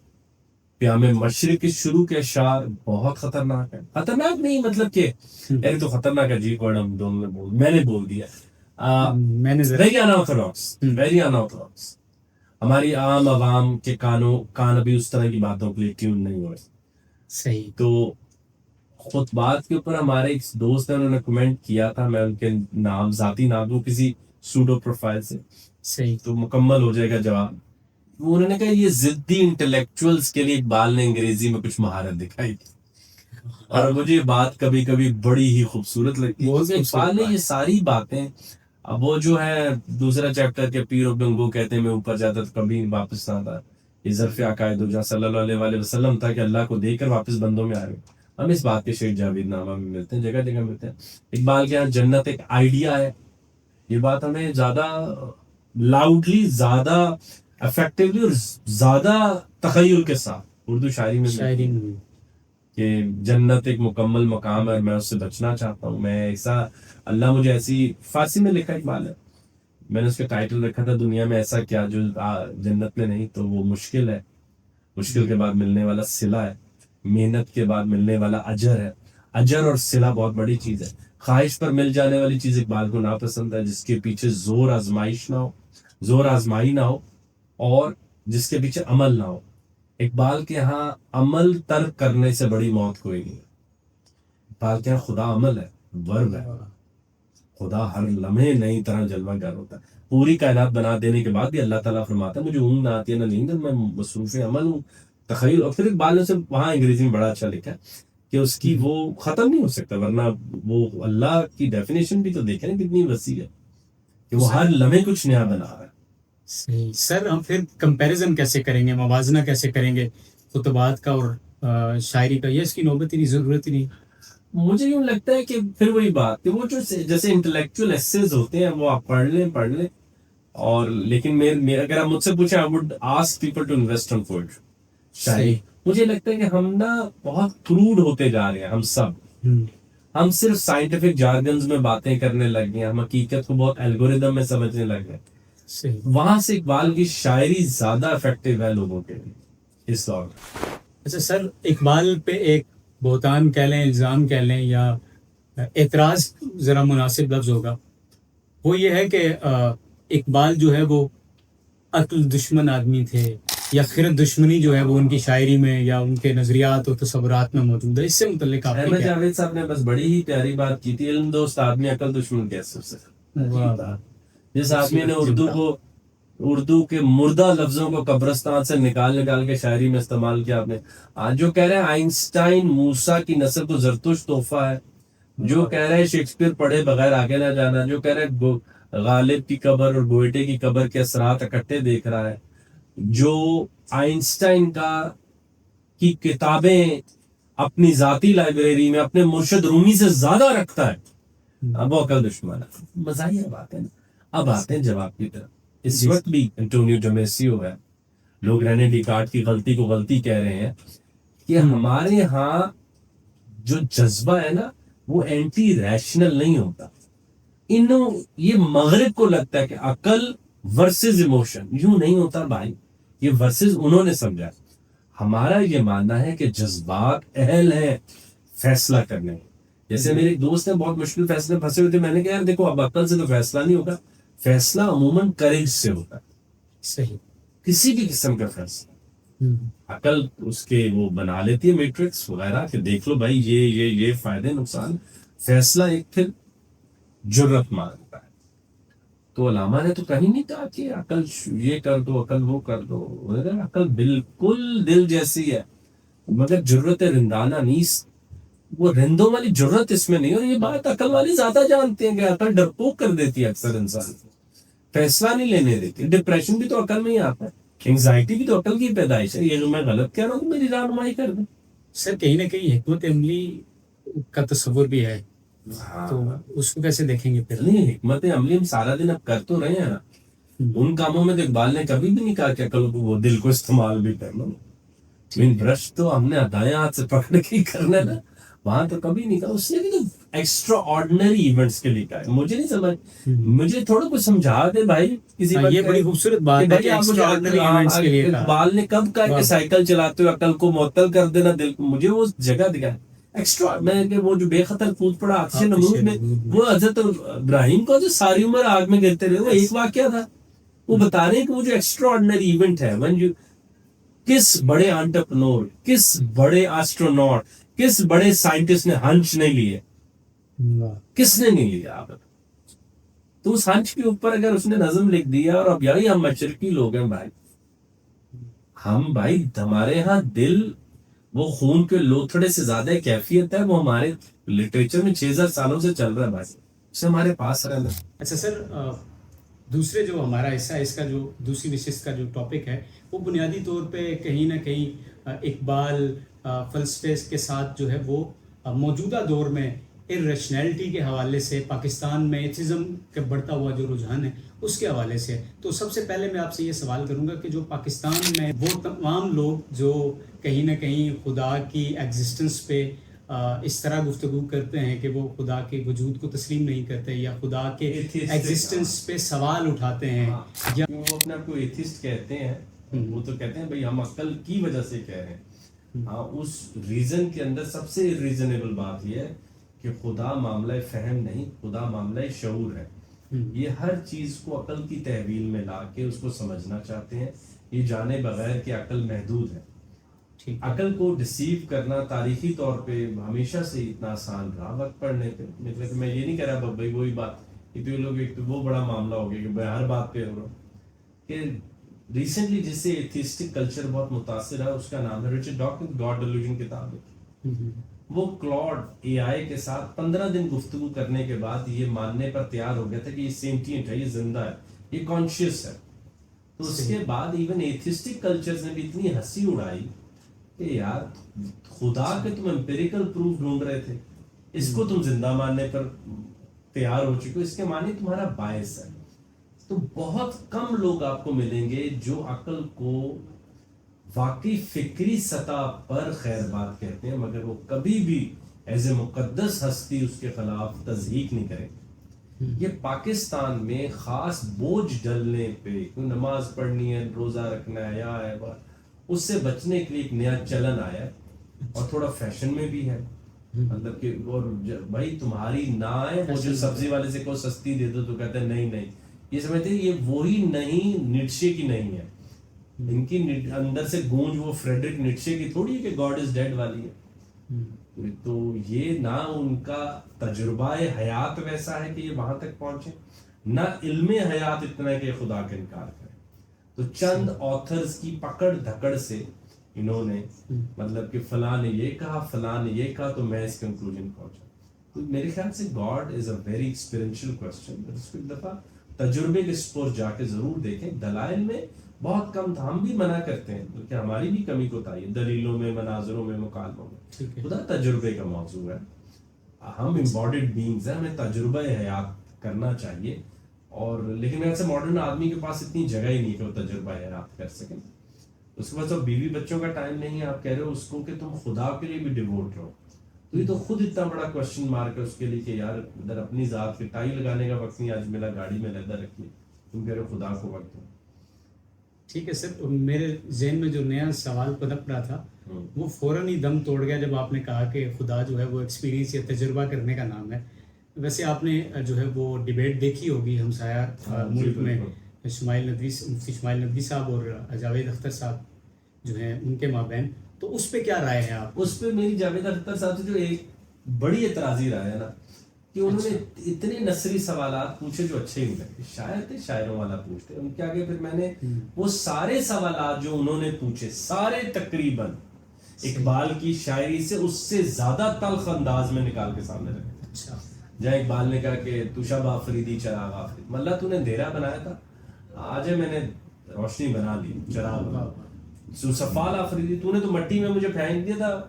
پیام مشرق کے شروع کے اشعار بہت خطرناک ہے. خطرناک نہیں مطلب کہ ایک تو خطرناک عجیب ورڈ ہم دونوں نے میں نے بول دیا, ویری انارتھوڈاکس. ہماری عام عوام کے کان ابھی اس طرح کی باتوں کے لیے ٹیون نہیں ہوئے. صحیح. تو خطبات کے اوپر ہمارے ایک دوست ہیں, انہوں نے کمنٹ کیا تھا, میں ان کے نام ذاتی نام دوں کسی سوڈو پروفائل سے, صحیح, تو مکمل ہو جائے گا جواب. انہوں نے کہا یہ ضدی انٹلیکچوئلز کے لیے اقبال نے انگریزی میں کچھ مہارت دکھائی تھی, اور مجھے یہ بات کبھی کبھی بڑی ہی خوبصورت لگتی ہے. اقبال نے یہ ساری باتیں, اب وہ جو ہے دوسرا چیپٹر کے پیر ابنگو کہتے ہیں میں اوپر جاتا تو کبھی واپس نہ آتا, یہ ظرف عقائد جہاں صلی اللہ علیہ وآلہ وسلم تھا کہ اللہ کو دیکھ کر واپس بندوں میں آ گئے. ہم اس بات کے شیخ جاوید نامہ میں ملتے ہیں, جگہ جگہ ملتے ہیں. اقبال کے یہاں جنت ایک آئیڈیا ہے, یہ بات ہمیں زیادہ لاؤڈلی, زیادہ افیکٹولی اور زیادہ تخیل کے ساتھ اردو شاعری میں شاعری میں کہ جنت ایک مکمل مقام ہے اور میں اس سے بچنا چاہتا ہوں. میں ایسا اللہ مجھے ایسی فارسی میں لکھا اقبال ہے, میں نے اس کا ٹائٹل رکھا تھا دنیا میں ایسا کیا جو جنت میں نہیں, تو وہ مشکل ہے, مشکل کے بعد ملنے والا صلہ ہے, محنت کے بعد ملنے والا اجر ہے. اجر اور صلہ بہت بڑی چیز ہے. خواہش پر مل جانے والی چیز اقبال کو ناپسند ہے, جس کے پیچھے زور آزمائش نہ ہو, زور آزمائی نہ ہو, اور جس کے پیچھے عمل نہ ہو. اقبال کے ہاں عمل ترک کرنے سے بڑی موت کوئی نہیں ہے. اقبال کے ہاں خدا عمل ہے, ورب ہے. خدا ہر لمحے نئی طرح جلوہ گر ہوتا ہے. پوری کائنات بنا دینے کے بعد بھی اللہ تعالیٰ فرماتا ہے مجھے اونگ نہ آتی ہے نہ نیند, میں مصروف عمل ہوں, تخیل. اور پھر اقبال نے اسے وہاں انگریزی میں بڑا اچھا لکھا ہے کہ اس کی وہ ختم نہیں ہو سکتا, ورنہ وہ اللہ کی ڈیفینیشن بھی تو دیکھیں نا کتنی وسیع ہے کہ وہ ہر لمحے کچھ نیا بنا رہا ہے. صحیح. سر ہم پھر کمپیریزن کیسے کریں گے, موازنہ کیسے کریں گے خطبات کا اور شاعری کا؟ یہ اس کی نوبت ہی نہیں, ضرورت ہی نہیں. مجھے یوں لگتا ہے کہ پھر وہی بات کہ وہ جو جیسے انٹلیکچوئل ایسیز ہوتے ہیں وہ آپ پڑھ لیں, اور لیکن اگر آپ مجھ سے پوچھیں I would ask people to invest on poetry, شاعری. مجھے لگتا ہے کہ ہم نا بہت کروڈ ہوتے جا رہے ہیں, ہم سب. ہم صرف سائنٹیفک جارگنز میں باتیں کرنے لگ گئے, ہم حقیقت کو بہت الگوریدم میں سمجھنے لگ گئے. وہاں سے اقبال کی شاعری زیادہ افیکٹو ہے لوگوں کے لیے اس دور میں. اچھا سر, اقبال پہ ایک بہتان کہہ لیں, الزام کہہ لیں, یا اعتراض ذرا مناسب لفظ ہوگا, وہ یہ ہے کہ اقبال جو ہے وہ عقل دشمن آدمی تھے, یا خرد دشمنی جو ہے وہ ان کی شاعری میں یا ان کے نظریات اور تصورات میں موجود ہے. اس سے متعلق آپ احمد جاوید صاحب نے بس بڑی ہی پیاری بات کی تھی, علم دوست آدمی عقل دشمن کیسے ہو سکتا. جس آدمی نے اردو کے مردہ لفظوں کو قبرستان سے نکال کے شاعری میں استعمال کیا. آپ نے آج جو کہہ رہے ہیں آئنسٹائن موسیٰ کی نسل کو زرتشت تحفہ ہے, جو کہہ رہے ہیں شیکسپیئر پڑھے بغیر آگے نہ جانا, جو کہہ رہے ہیں غالب کی قبر اور گوئٹے کی قبر کے اثرات اکٹھے دیکھ رہا ہے, جو آئنسٹائن کی کتابیں اپنی ذاتی لائبریری میں اپنے مرشد رومی سے زیادہ رکھتا ہے, اب وہ عقل دشمن ہے. مزاحیہ بات ہے نا. اب آتے ہیں جواب کی طرف. اس وقت بھی انٹونیو ڈومیسیو ہے, لوگ رینے ڈیکارٹ کی غلطی کو غلطی کہہ رہے ہیں کہ ہمارے ہاں جو جذبہ ہے نا وہ اینٹی ریشنل نہیں ہوتا. یہ مغرب کو لگتا ہے کہ عقل ورسز ایموشن, یوں نہیں ہوتا بھائی, یہ ورسز انہوں نے سمجھا. ہمارا یہ ماننا ہے کہ جذبات اہل ہیں فیصلہ کرنے. جیسے میرے ایک دوست ہیں بہت مشکل فیصلے پھنسے ہوئے تھے, میں نے کہا یار دیکھو اب عقل سے تو فیصلہ نہیں ہوگا, فیصلہ عموماً کریج سے ہوتا ہے. صحیح. کسی بھی قسم کا فیصلہ عقل اس کے وہ بنا لیتی ہے میٹرکس وغیرہ کہ دیکھ لو بھائی یہ فائدے نقصان. فیصلہ ایک پھر جرت مانگتا ہے. تو علامہ نے تو کہیں نہیں کہا کہ عقل یہ کر دو عقل وہ کر دو. عقل بالکل دل جیسی ہے مگر جرت رندانہ نیست. وہ رندوں والی جرت اس میں نہیں, اور یہ بات عقل والی زیادہ جانتے ہیں کہ عقل ڈرپوک کر دیتی ہے اکثر انسان کو, فیصلہ نہیں لینے دیتی. ڈپریشن بھی تو عقل میں ہی آتا ہے, انگزائٹی بھی تو عقل کی پیدائش ہے. یہ جو میں غلط کہہ رہا ہوں میری رہنمائی کر دیں. سر کہیں نہ کہیں حکمت عملی کا تصور بھی ہے, تو اس کو کیسے دیکھیں گے پھر؟ نہیں, حکمت عملی ہم سارا دن اب کر تو رہے ہیں نا. ان کاموں میں تو اقبال نے کبھی بھی نہیں کہا کہ عقل کو وہ دل کو استعمال بھی کرنا. برش تو ہم نے دائیں ہاتھ سے پکڑ کے ہی کرنا نا, وہاں تو کبھی نہیں کہا. اس نے بھی تو ایکسٹرا آرڈنری ایونٹس کے لیے کہا ہے. مجھے نہیں سمجھ, مجھے تھوڑا کچھ سمجھا دے بھائی کسی بات. یہ بڑی خوبصورت بات ہے کہ ایکسٹرا آرڈنری ایونٹس کے لیے کہا. اقبال نے کب کہا کہ سائیکل چلاتے ہوئے عقل کو معطل کر دینا دل کو. مجھے وہ جگہ دکھا ایکسٹرا, میں کہ وہ جو بے خطر کود پڑا آتش نمرود میں, وہ حضرت ابراہیم کو جو ساری عمر آگ میں گرتے رہے, وہ ایک واقعہ تھا. وہ بتا رہے ہیں کہ وہ جو ایکسٹرا آرڈنری ایونٹ ہے, کس بڑے انٹرپرنور, کس بڑے ایسٹروناٹ, کس بڑے سائنٹسٹ نے ہنچ نہیں لیے, کس نے نہیں لیا. آپ تو اس ہنچ کے اوپر اگر اس نے نظم لکھ دیا, اور اب یہی ہم مشرقی لوگ ہیں بھائی, ہم بھائی ہمارے ہاں دل وہ خون کے لوتھڑے سے زیادہ کیفیت ہے, وہ ہمارے لٹریچر میں 6000 سالوں سے چل رہا ہے بھائی, اسے ہمارے پاس رہنا. اچھا سر, دوسرے جو ہمارا حصہ ہے, اس کا جو دوسری نشست کا جو ٹاپک ہے وہ بنیادی طور پہ کہیں نہ کہیں اقبال فلسفے کے ساتھ جو ہے وہ موجودہ دور میں irrationality کے حوالے سے، پاکستان میں ایتھزم کا بڑھتا ہوا جو رجحان ہے اس کے حوالے سے. تو سب سے پہلے میں آپ سے یہ سوال کروں گا کہ جو پاکستان میں وہ تمام لوگ جو کہیں نہ کہیں خدا کی ایگزسٹنس پہ اس طرح گفتگو کرتے ہیں کہ وہ خدا کے وجود کو تسلیم نہیں کرتے یا خدا کے ایگزسٹنس پہ سوال اٹھاتے ہیں، یا وہ اپنے آپ کو ایتھسٹ کہتے ہیں، وہ تو کہتے ہیں بھائی ہم عقل کی وجہ سے کہہ رہے ہیں. ہاں اس ریزن کے اندر سب سے ریزنیبل بات یہ ہے کہ خدا معاملہ فہم نہیں، خدا معاملہ شعور ہے. یہ ہر چیز کو عقل کی تحویل میں لا کے اس کو سمجھنا چاہتے ہیں. یہ جانے بغیر کہ عقل محدود ہے. عقل کو ڈسیو کرنا تاریخی طور پہ ہمیشہ سے اتنا آسان رہا وقت پڑھنے پہ. مطلب کہ میں یہ نہیں کہہ رہا بھائی وہی بات کہ لوگ ایک وہ بڑا معاملہ ہو گیا کہ ہر بات پہ ہو رہا کہ ریسنٹلی جس سے ایتھیسٹک کلچر بہت متاثر ہے اس کا نام ہے رچرڈ ڈاکنز، گاڈ ڈیلوژن کتاب ہے. وہ کلاڈ اے آئی کے ساتھ 15 دن گفتگو کرنے کے بعد یہ ماننے پر تیار ہو گیا تھا کہ یہ سینٹینٹ ہے، یہ زندہ ہے، یہ کانشیس ہے. تو اس کے بعد ایون ایتھیسٹک کلچرز نے بھی اتنی ہنسی اڑائی کہ یار خدا کے تم امپیریکل پروف ڈھونڈ رہے تھے، اس کو تم زندہ ماننے پر تیار ہو چکے ہو، اس کے معنی تمہارا باعث ہے. تو بہت کم لوگ آپ کو ملیں گے جو عقل کو واقعی فکری سطح پر خیر بات کہتے ہیں، مگر وہ کبھی بھی ایز اے مقدس ہستی اس کے خلاف تضحیق نہیں کریں. یہ پاکستان میں خاص بوجھ ڈلنے پہ نماز پڑھنی ہے، روزہ رکھنا ہے، یا ہے اس سے بچنے کے لیے ایک نیا چلن آیا ہے اور تھوڑا فیشن میں بھی ہے. مطلب کہ اور بھائی تمہاری نہ ہے وہ جو سبزی والے سے کو سستی دے دو تو کہتے ہیں نہیں، یہ سمجھتے ہیں یہ وہی نہیں نیٹشے کی نہیں ہے. ان کی اندر سے گونج وہ فریڈرک نیٹشے کی تھوڑی ہے کہ گاڈ از ڈیڈ والی ہے. تو یہ نہ ان کا تجربہ حیات ویسا ہے کہ یہ وہاں تک پہنچے، نہ علم حیات اتنا ہے کہ خدا کا انکار کرے. تو چند آتھرز کی پکڑ دھکڑ سے انہوں نے مطلب کہ فلاں نے یہ کہا، فلاں نے یہ کہا، تو میں اس کنکلوژن پہنچا. تو میرے خیال سے God is a very experiential question. اس کو ایک دفعہ تجربے کے سپور جا کے ضرور دیکھیں. دلائل میں بہت کم تھا، ہم بھی منع کرتے ہیں بلکہ ہماری بھی کمی کوتاہی ہے دلیلوں میں، مناظروں میں، مکالموں میں. خدا تجربے کا موضوع ہے. ہم امبارڈڈ بینگز ہیں، ہمیں تجربہ حیات کرنا چاہیے. اور لیکن میرے سے ماڈرن آدمی کے پاس اتنی جگہ ہی نہیں کہ وہ تجربہ حیات کر سکیں. اس کے پاس تو بیوی بچوں کا ٹائم نہیں ہے. آپ کہہ رہے ہو اس کو کہ تم خدا کے لیے بھی ڈیووٹ رہو، تو یہ تو خود اتنا بڑا کوشچن مارک ہے اس کے لیے کہ یار ادھر اپنی ذات کی ٹائی لگانے کا وقت نہیں، آج ملا گاڑی میں لیدر رکھیے، تم کہہ رہے ہو خدا کو وقت دو. ٹھیک ہے سر. میرے ذہن میں جو نیا سوال پنپ رہا تھا وہ فوراً ہی دم توڑ گیا جب آپ نے کہا کہ خدا جو ہے وہ ایکسپیرینس یا تجربہ کرنے کا نام ہے. ویسے آپ نے جو ہے وہ ڈیبیٹ دیکھی ہوگی ہمسایہ ملک میں، مفتی شمائل ندوی صاحب اور جاوید اختر صاحب جو ہیں ان کے مابین. تو اس پہ کیا رائے ہے آپ؟ اس پہ میری جاوید اختر صاحب سے جو ایک بڑی اعتراضی رائے ہے نا کہ انہوں نے اتنے نثری سوالات پوچھے جو اچھے ہی لگے، شاعر تھے، شاعروں والا پوچھتے. ان کے آگے پھر میں نے وہ سارے سوالات جو انہوں نے پوچھے سارے تقریباً اقبال کی شاعری سے اس سے زیادہ تلخ انداز میں نکال کے سامنے رکھے. جہاں اقبال نے کہا کہ تو شب آفریدی چراغ آفرید، ملا تو نے اندھیرا بنایا تھا، آج میں نے روشنی بنا دی، چراغ صفال آفریدی، تو نے تو مٹی میں مجھے پھینک دیا تھا،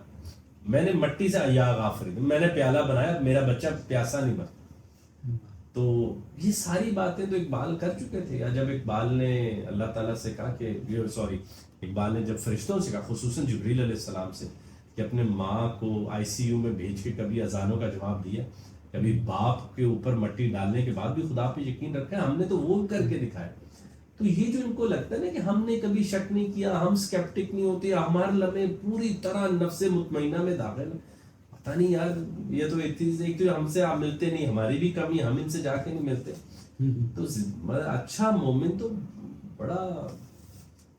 میں نے مٹی سے ایاغ آفرید، میں نے پیالہ بنایا، میرا بچہ پیاسا نہیں بنا. تو یہ ساری باتیں تو اقبال کر چکے تھے. یا جب اقبال نے اللہ تعالیٰ سے کہا کہ اقبال نے جب فرشتوں سے کہا، خصوصاً جبریل علیہ السلام سے، کہ اپنے ماں کو آئی سی یو میں بھیج کے کبھی اذانوں کا جواب دیا، کبھی باپ کے اوپر مٹی ڈالنے کے بعد بھی خدا پہ یقین رکھا ہے، ہم نے تو وہ کر کے دکھایا. تو یہ جو ان کو لگتا ہے نا کہ ہم نے کبھی شک نہیں کیا، ہم سکیپٹک نہیں ہوتے، ہمارے لمحے پوری طرح نفس مطمئنہ میں داخل، پتہ نہیں یار یہ تو ایک تو ہم سے آپ ملتے نہیں، ہماری بھی کمی، ہم ان سے جا کے نہیں ملتے. تو اچھا مومن تو بڑا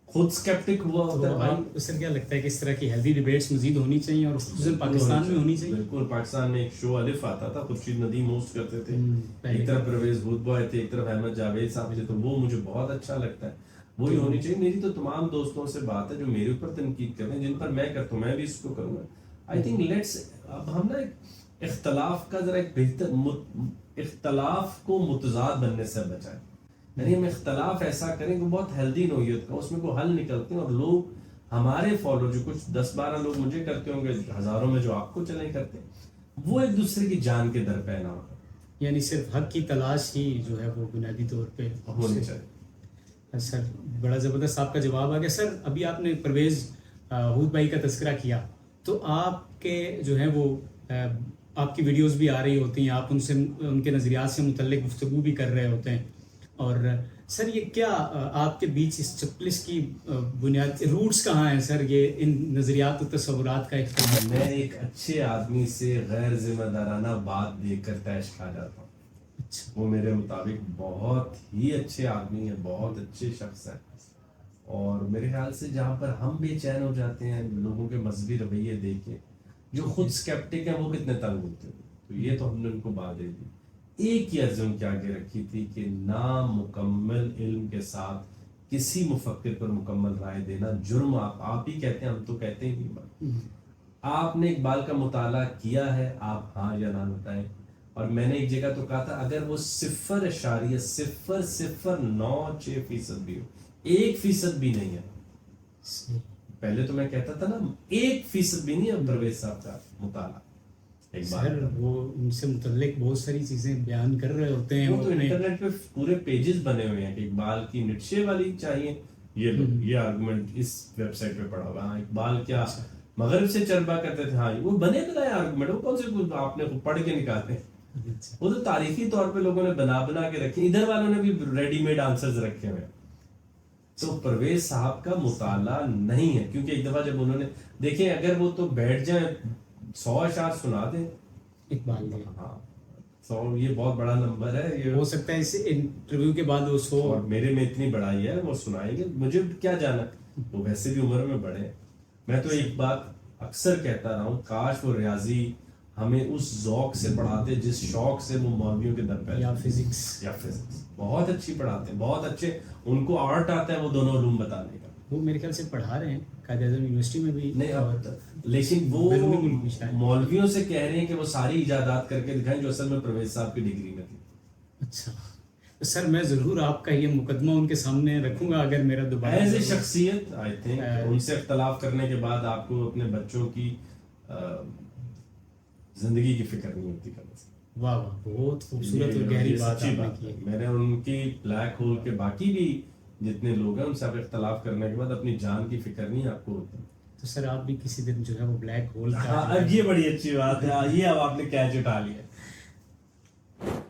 خود سکیپٹک ہوا ہوتا ہے. آپ اس سے کیا لگتا ہے کہ اس طرح کی ہیلدی ڈیبیٹس مزید ہونی چاہیے اور خصوصاً پاکستان میں ہونی چاہیے؟ بالکل. پاکستان میں ایک شو الف آتا تھا، خورشید ندیم ہوسٹ کرتے تھے، ایک طرف پرویز بھوت تھے، ایک طرف احمد جاوید صاحب تھے. تو وہ مجھے بہت اچھا لگتا ہے، وہی ہونی چاہیے. میری تو تمام دوستوں سے بات ہے جو میرے اوپر تنقید کرتے ہیں، جن پر میں کرتا ہوں، میں بھی اس کو کروں گا. آئی تھنک لیٹس اب ہم نا اختلاف کا ذرا ایک بہتر اختلاف کو متضاد بننے سے بچائیں. یعنی ہم اختلاف ایسا کریں کہ بہت ہیلدی نوعیت کا، اس میں کوئی حل نکلتے ہیں اور لوگ ہمارے فالو جو کچھ 10-12 لوگ مجھے کرتے ہوں گے، ہزاروں میں جو آپ کو چلیں کرتے ہیں، وہ ایک دوسرے کی جان کے در پہ نہ ہو، یعنی صرف حق کی تلاش ہی جو ہے وہ بنیادی طور پہ ہونی چاہیے. سر بڑا زبردست آپ کا جواب آ گیا. سر ابھی آپ نے پرویز حود بھائی کا تذکرہ کیا، تو آپ کے جو ہے وہ آپ کی ویڈیوز بھی آ رہی ہوتی ہیں، آپ ان سے ان کے نظریات سے متعلق گفتگو بھی کر رہے ہوتے ہیں، اور سر یہ کیا آپ کے بیچ اس چپلس کی بنیاد روٹس کہاں ہیں سر، یہ ان نظریات و تصورات کا اختلاف؟ میں ایک اچھے آدمی سے غیر ذمہ دارانہ بات دیکھ کر تیش کھا جاتا ہوں. اچھا، وہ میرے مطابق بہت ہی اچھے آدمی ہیں، بہت اچھے شخص ہیں، اور میرے خیال سے جہاں پر ہم بے چین ہو جاتے ہیں لوگوں کے مذہبی رویے دیکھ کے، جو خود اسکیپٹک ہیں وہ کتنے تنگ ہوتے ہیں. تو یہ تو ہم نے ان کو بات دے دی. ایک ہی عزم کے آگے رکھی تھی کہ نامکمل علم کے ساتھ کسی مفکر پر مکمل رائے دینا جرم. آپ ہی کہتے ہیں، ہم تو کہتے ہی نہیں. آپ نے اقبال کا مطالعہ کیا ہے، آپ ہاں یا نہ بتائیں. اور میں نے ایک جگہ تو کہا تھا اگر وہ 0.00096% بھی ہو، 1% بھی نہیں ہے. پہلے تو میں کہتا تھا نا 1% بھی نہیں ہے پرویز صاحب کا مطالعہ سر وہ ان سے متعلق بہت ساری چیزیں بیان کر رہے ہوتے ہیں. وہ تو انٹرنیٹ پہ پورے پیجز بنے ہوئے ہیں کہ اقبال کی نٹشے والی چاہیے، یہ آرگومنٹ اس ویب سائٹ پہ پڑا ہوا. اقبال کیا مغرب سے چربا کرتے تھے، ہاں وہ بنے بنائے آرگومنٹ، وہ کون سے آپ نے پڑھ کے نکالتے ہیں. وہ تو تاریخی طور پہ لوگوں نے بنا کے رکھے، ادھر والوں نے بھی ریڈی میڈ آنسرز رکھے ہوئے. تو پرویز صاحب کا مطالعہ نہیں ہے، کیونکہ ایک دفعہ جب انہوں نے دیکھیں اگر وہ تو بیٹھ جائیں 100 اشعار سنا دیں اقبال نے، ہاں 100 یہ بہت بڑا نمبر ہے. یہ ہو سکتا ہے اس انٹرویو کے بعد وہ 100، اور میرے میں اتنی بڑائی ہے وہ سنائیں گے، مجھے کیا جانا، وہ ویسے بھی عمر میں بڑے ہیں. میں تو ایک بات اکثر کہتا رہا ہوں، کاش وہ ریاضی ہمیں اس ذوق سے پڑھاتے جس شوق سے وہ مولویوں کے در پہ، یا فزکس بہت اچھی پڑھاتے ہیں، بہت اچھے. ان کو آرٹ آتا ہے وہ دونوں علوم بتانے کا. وہ میرے خیال سے پڑھا رہے ہیں قائد اعظم یونیورسٹی میں بھی نہیں اب لیکن وہ مولویوں سے کہہ رہے ہیں کہ وہ ساری ایجادات کر کے دکھائیں جو اصل میں پرویز صاحب کی ڈگری میں تھی. اچھا سر میں ضرور آپ کا یہ مقدمہ ان کے سامنے رکھوں گا اگر میرا دوبارہ ایز اے شخصیت. آئی تھنک ان سے اختلاف کرنے کے بعد آپ کو اپنے بچوں کی زندگی کی فکر نہیں ہوتی کرنے سے. واہ واہ، بہت خوبصورت اور گہری بات آپ نے کی. میں نے ان کی بلیک ہول کے باقی بھی جتنے لوگ ہیں ان سے آپ اختلاف کرنے کے بعد اپنی جان کی فکر نہیں آپ کو ہوتی. تو سر آپ بھی کسی دن جو ہے وہ بلیک ہول کا، اب یہ بڑی اچھی بات ہے، یہ اب آپ نے کیچ اٹھا لیا.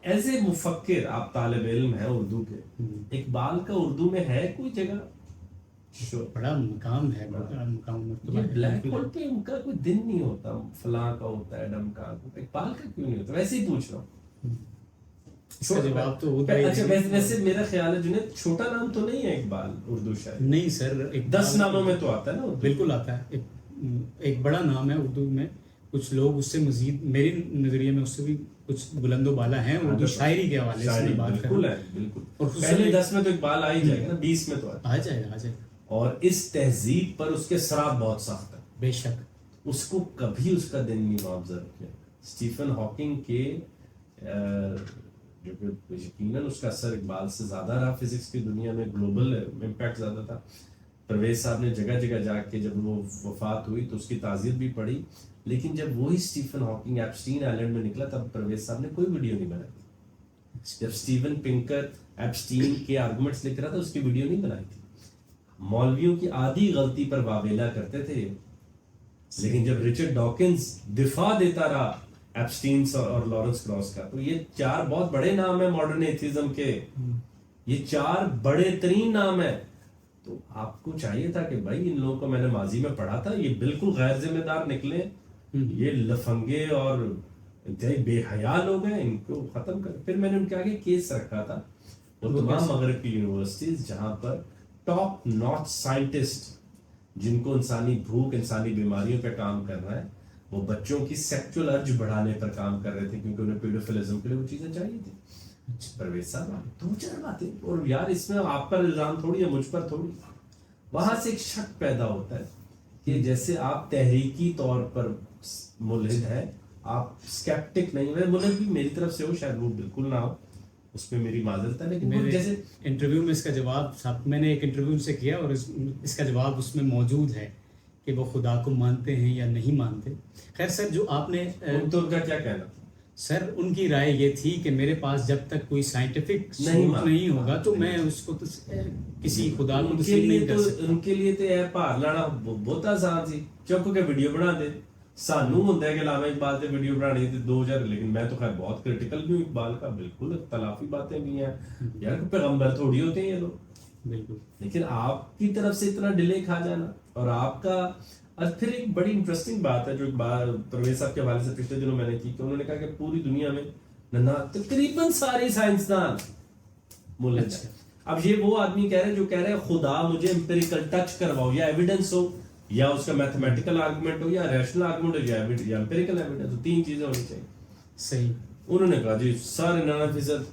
ایز اے مفکر آپ طالب علم ہیں اردو کے، اقبال کا اردو میں ہے کوئی جگہ؟ بڑا مقام ہے، بڑا مقام مرتبہ. بلیک ہول پہ ان کا کوئی دن نہیں ہوتا، فلاں کا ہوتا ہے، ڈم کا، اقبال کا کیوں نہیں ہوتا؟ ویسے ہی پوچھ رہا ہوں. اس کا جواب تو ہوتا ہے. اچھا ویسے میرا خیال ہے جنید چھوٹا نام تو نہیں ہے اقبال اردو شاعر؟ نہیں سر، 10 ناموں میں تو آتا ہے نا. بالکل آتا ہے، ایک بڑا نام ہے اردو میں. کچھ لوگ اس سے مزید میرے نظریے میں اس سے بھی کچھ بلند و بالا ہیں اردو شاعری کے حوالے سے بات کریں. بالکل ہے، بالکل. اور پہلے 10 میں تو اقبال آ ہی جائے گا نا، 20 میں تو آ جائے گا. اور اس تہذیب پر اس کے سراب بہت سخت ہے، بے شک. اس کو کبھی اس کا دن نہیں معاوضہ کیا. اسٹیفن ہاکنگ کے جو کہ یقیناً اس کا اثر اقبال سے زیادہ رہا فزکس کی دنیا میں، گلوبل امپیکٹ زیادہ تھا. پرویز صاحب نے جگہ جگہ جا کے جب وہ وفات ہوئی تو اس کی تعزیت بھی پڑھی، لیکن جب وہی اسٹیفن ہاکنگ ایپسٹین آئلینڈ میں نکلا تب پرویز صاحب نے کوئی ویڈیو نہیں بنائی تھی. جب اسٹیون پنکر ایپسٹین کے آرگومنٹس لکھ رہا تھا اس کی ویڈیو نہیں بنائی تھی. مولویوں کی آدھی غلطی پر واویلا کرتے تھے، لیکن جب رچرڈ ڈاکنز دفاع دیتا رہا ایپسٹینس اور لارنس کراس کا، تو یہ 4 بہت بڑے نام ہیں ماڈرن ایتھیزم کے، یہ 4 بڑے ترین نام ہیں. تو آپ کو چاہیے تھا کہ بھائی ان لوگوں کو میں نے ماضی میں پڑھا تھا، یہ بالکل غیر ذمہ دار نکلے، یہ لفنگے اور انتہائی بے حیا لوگ ہیں، ان کو ختم کر. پھر میں نے ان کے آگے کیس رکھا تھا، وہ تمام مغرب کی یونیورسٹیز جہاں پر ٹاپ ناچ سائنٹسٹ جن کو انسانی بھوک، انسانی بیماریوں پہ کام کرنا ہے، وہ بچوں کی سیکچول ارج بڑھانے پر کام کر رہے تھے کیونکہ انہیں پیڈوفلزم کے لیے وہ چیزیں چاہیے تھی. پرویز صاحب 2-4 باتیں، اور یار اس میں آپ پر الزام تھوڑی ہے، مجھ پر تھوڑی. وہاں سے ایک شک پیدا ہوتا ہے کہ جیسے آپ تحریکی طور پر ملحد ہیں، آپ اسکیپٹک نہیں ہیں. ملحد بھی میری طرف سے ہو، شاید وہ بالکل نہ ہو، اس میں میری معذرت ہے، لیکن جیسے انٹرویو میں اس کا جواب میں نے ایک انٹرویو سے کیا اور اس کا جواب اس میں موجود ہے کہ وہ خدا کو مانتے ہیں یا نہیں مانتے. خیر سر جو آپ نے تو ان کا کیا کہنا تھا؟ سر ان کی رائے یہ تھی کہ میرے پاس جب تک کوئی سائنٹیفک نہیں ثبوت نہیں ہوگا تو میں اس کو کسی خدا کو تسلیم نہیں کر سکتا. ان کے لیے تو یہ پار لانا بہت آسان سی، چپ کے ویڈیو بنا دے. سانو ہوتا ہے کہ علامہ اقبال سے ویڈیو بنانی تھی 2000، لیکن میں تو خیر بہت کرٹیکل بھی ہوں اقبال کا، بالکل اختلافی باتیں بھی ہیں یار، پیغمبر تھوڑی ہوتے ہیں یہ لوگ. بالکل. لیکن آپ کی طرف سے اتنا ڈیلے کھا جانا، اور آپ کا اور پھر ایک بڑی انٹرسٹنگ بات ہے جو پرویز صاحب کے حوالے سے پچھلے دنوں میں نے کی، کہ انہوں نے کہا کہ پوری دنیا میں تقریباً ساری سائنسدان ملحد ہیں. اب یہ وہ آدمی کہہ رہے جو کہہ رہے خدا مجھے امپیریکل ٹچ کرواؤ، یا ایویڈنس ہو، یا اس کا میتھمیٹیکل آرگومنٹ ہو، یا ریشنل آرگومنٹ ہو، یا امپیریکل ایویڈنس ہو، تین چیزیں ہونی چاہیے. صحیح. انہوں نے کہا جی سارے 99%.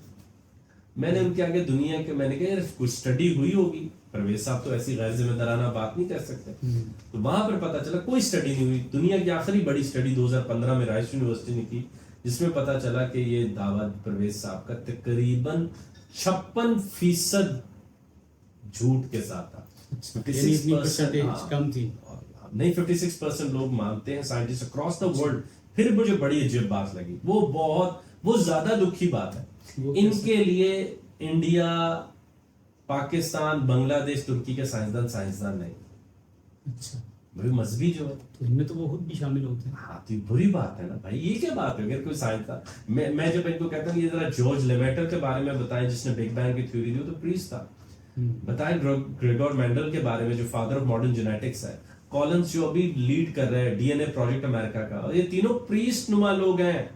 میں نے ان کے آگے دنیا کے میں نے کہا یار کچھ اسٹڈی ہوئی ہوگی، پرویز صاحب تو ایسی غیر ذمہ دارانہ بات نہیں کر سکتے. تو وہاں پر پتا چلا کوئی اسٹڈی نہیں ہوئی. دنیا کی آخری بڑی اسٹڈی 2015 میں رائس یونیورسٹی نے کی، جس میں پتا چلا کہ یہ دعویٰ پرویز صاحب کا تقریباً 56% جھوٹ کے ساتھ تھا. 56% کم تھی نہیں، 56% لوگ مانتے ہیں سائنٹسٹ اکراس دا ورلڈ. پھر مجھے بڑی عجیب بات لگی، وہ زیادہ دکھی بات ہے ان کے لیے. انڈیا، پاکستان، بنگلہ دیش، ترکی کے سائنسدان نہیں. اچھا. بھائی مذہبی جو ہے تو ان میں تو وہ خود بھی شامل ہوتے ہیں. ہاں تو بری بات ہے نا بھائی، یہ کیا بات ہے؟ اگر کوئی سائنسدان، میں جب ان کو کہتا ہوں یہ ذرا جارج لیمیٹر کے بارے میں بتائیں جس نے بگ بینگ کی تھیوری دی، تو پریسٹ تھا. بتائیں گریگور مینڈل کے بارے میں جو فادر آف ماڈرن جینیٹکس ہے، کولنز جو ابھی لیڈ کر رہے ہیں ڈی این اے پروجیکٹ امریکہ کا، اور یہ تینوں پریسٹ نما لوگ ہیں.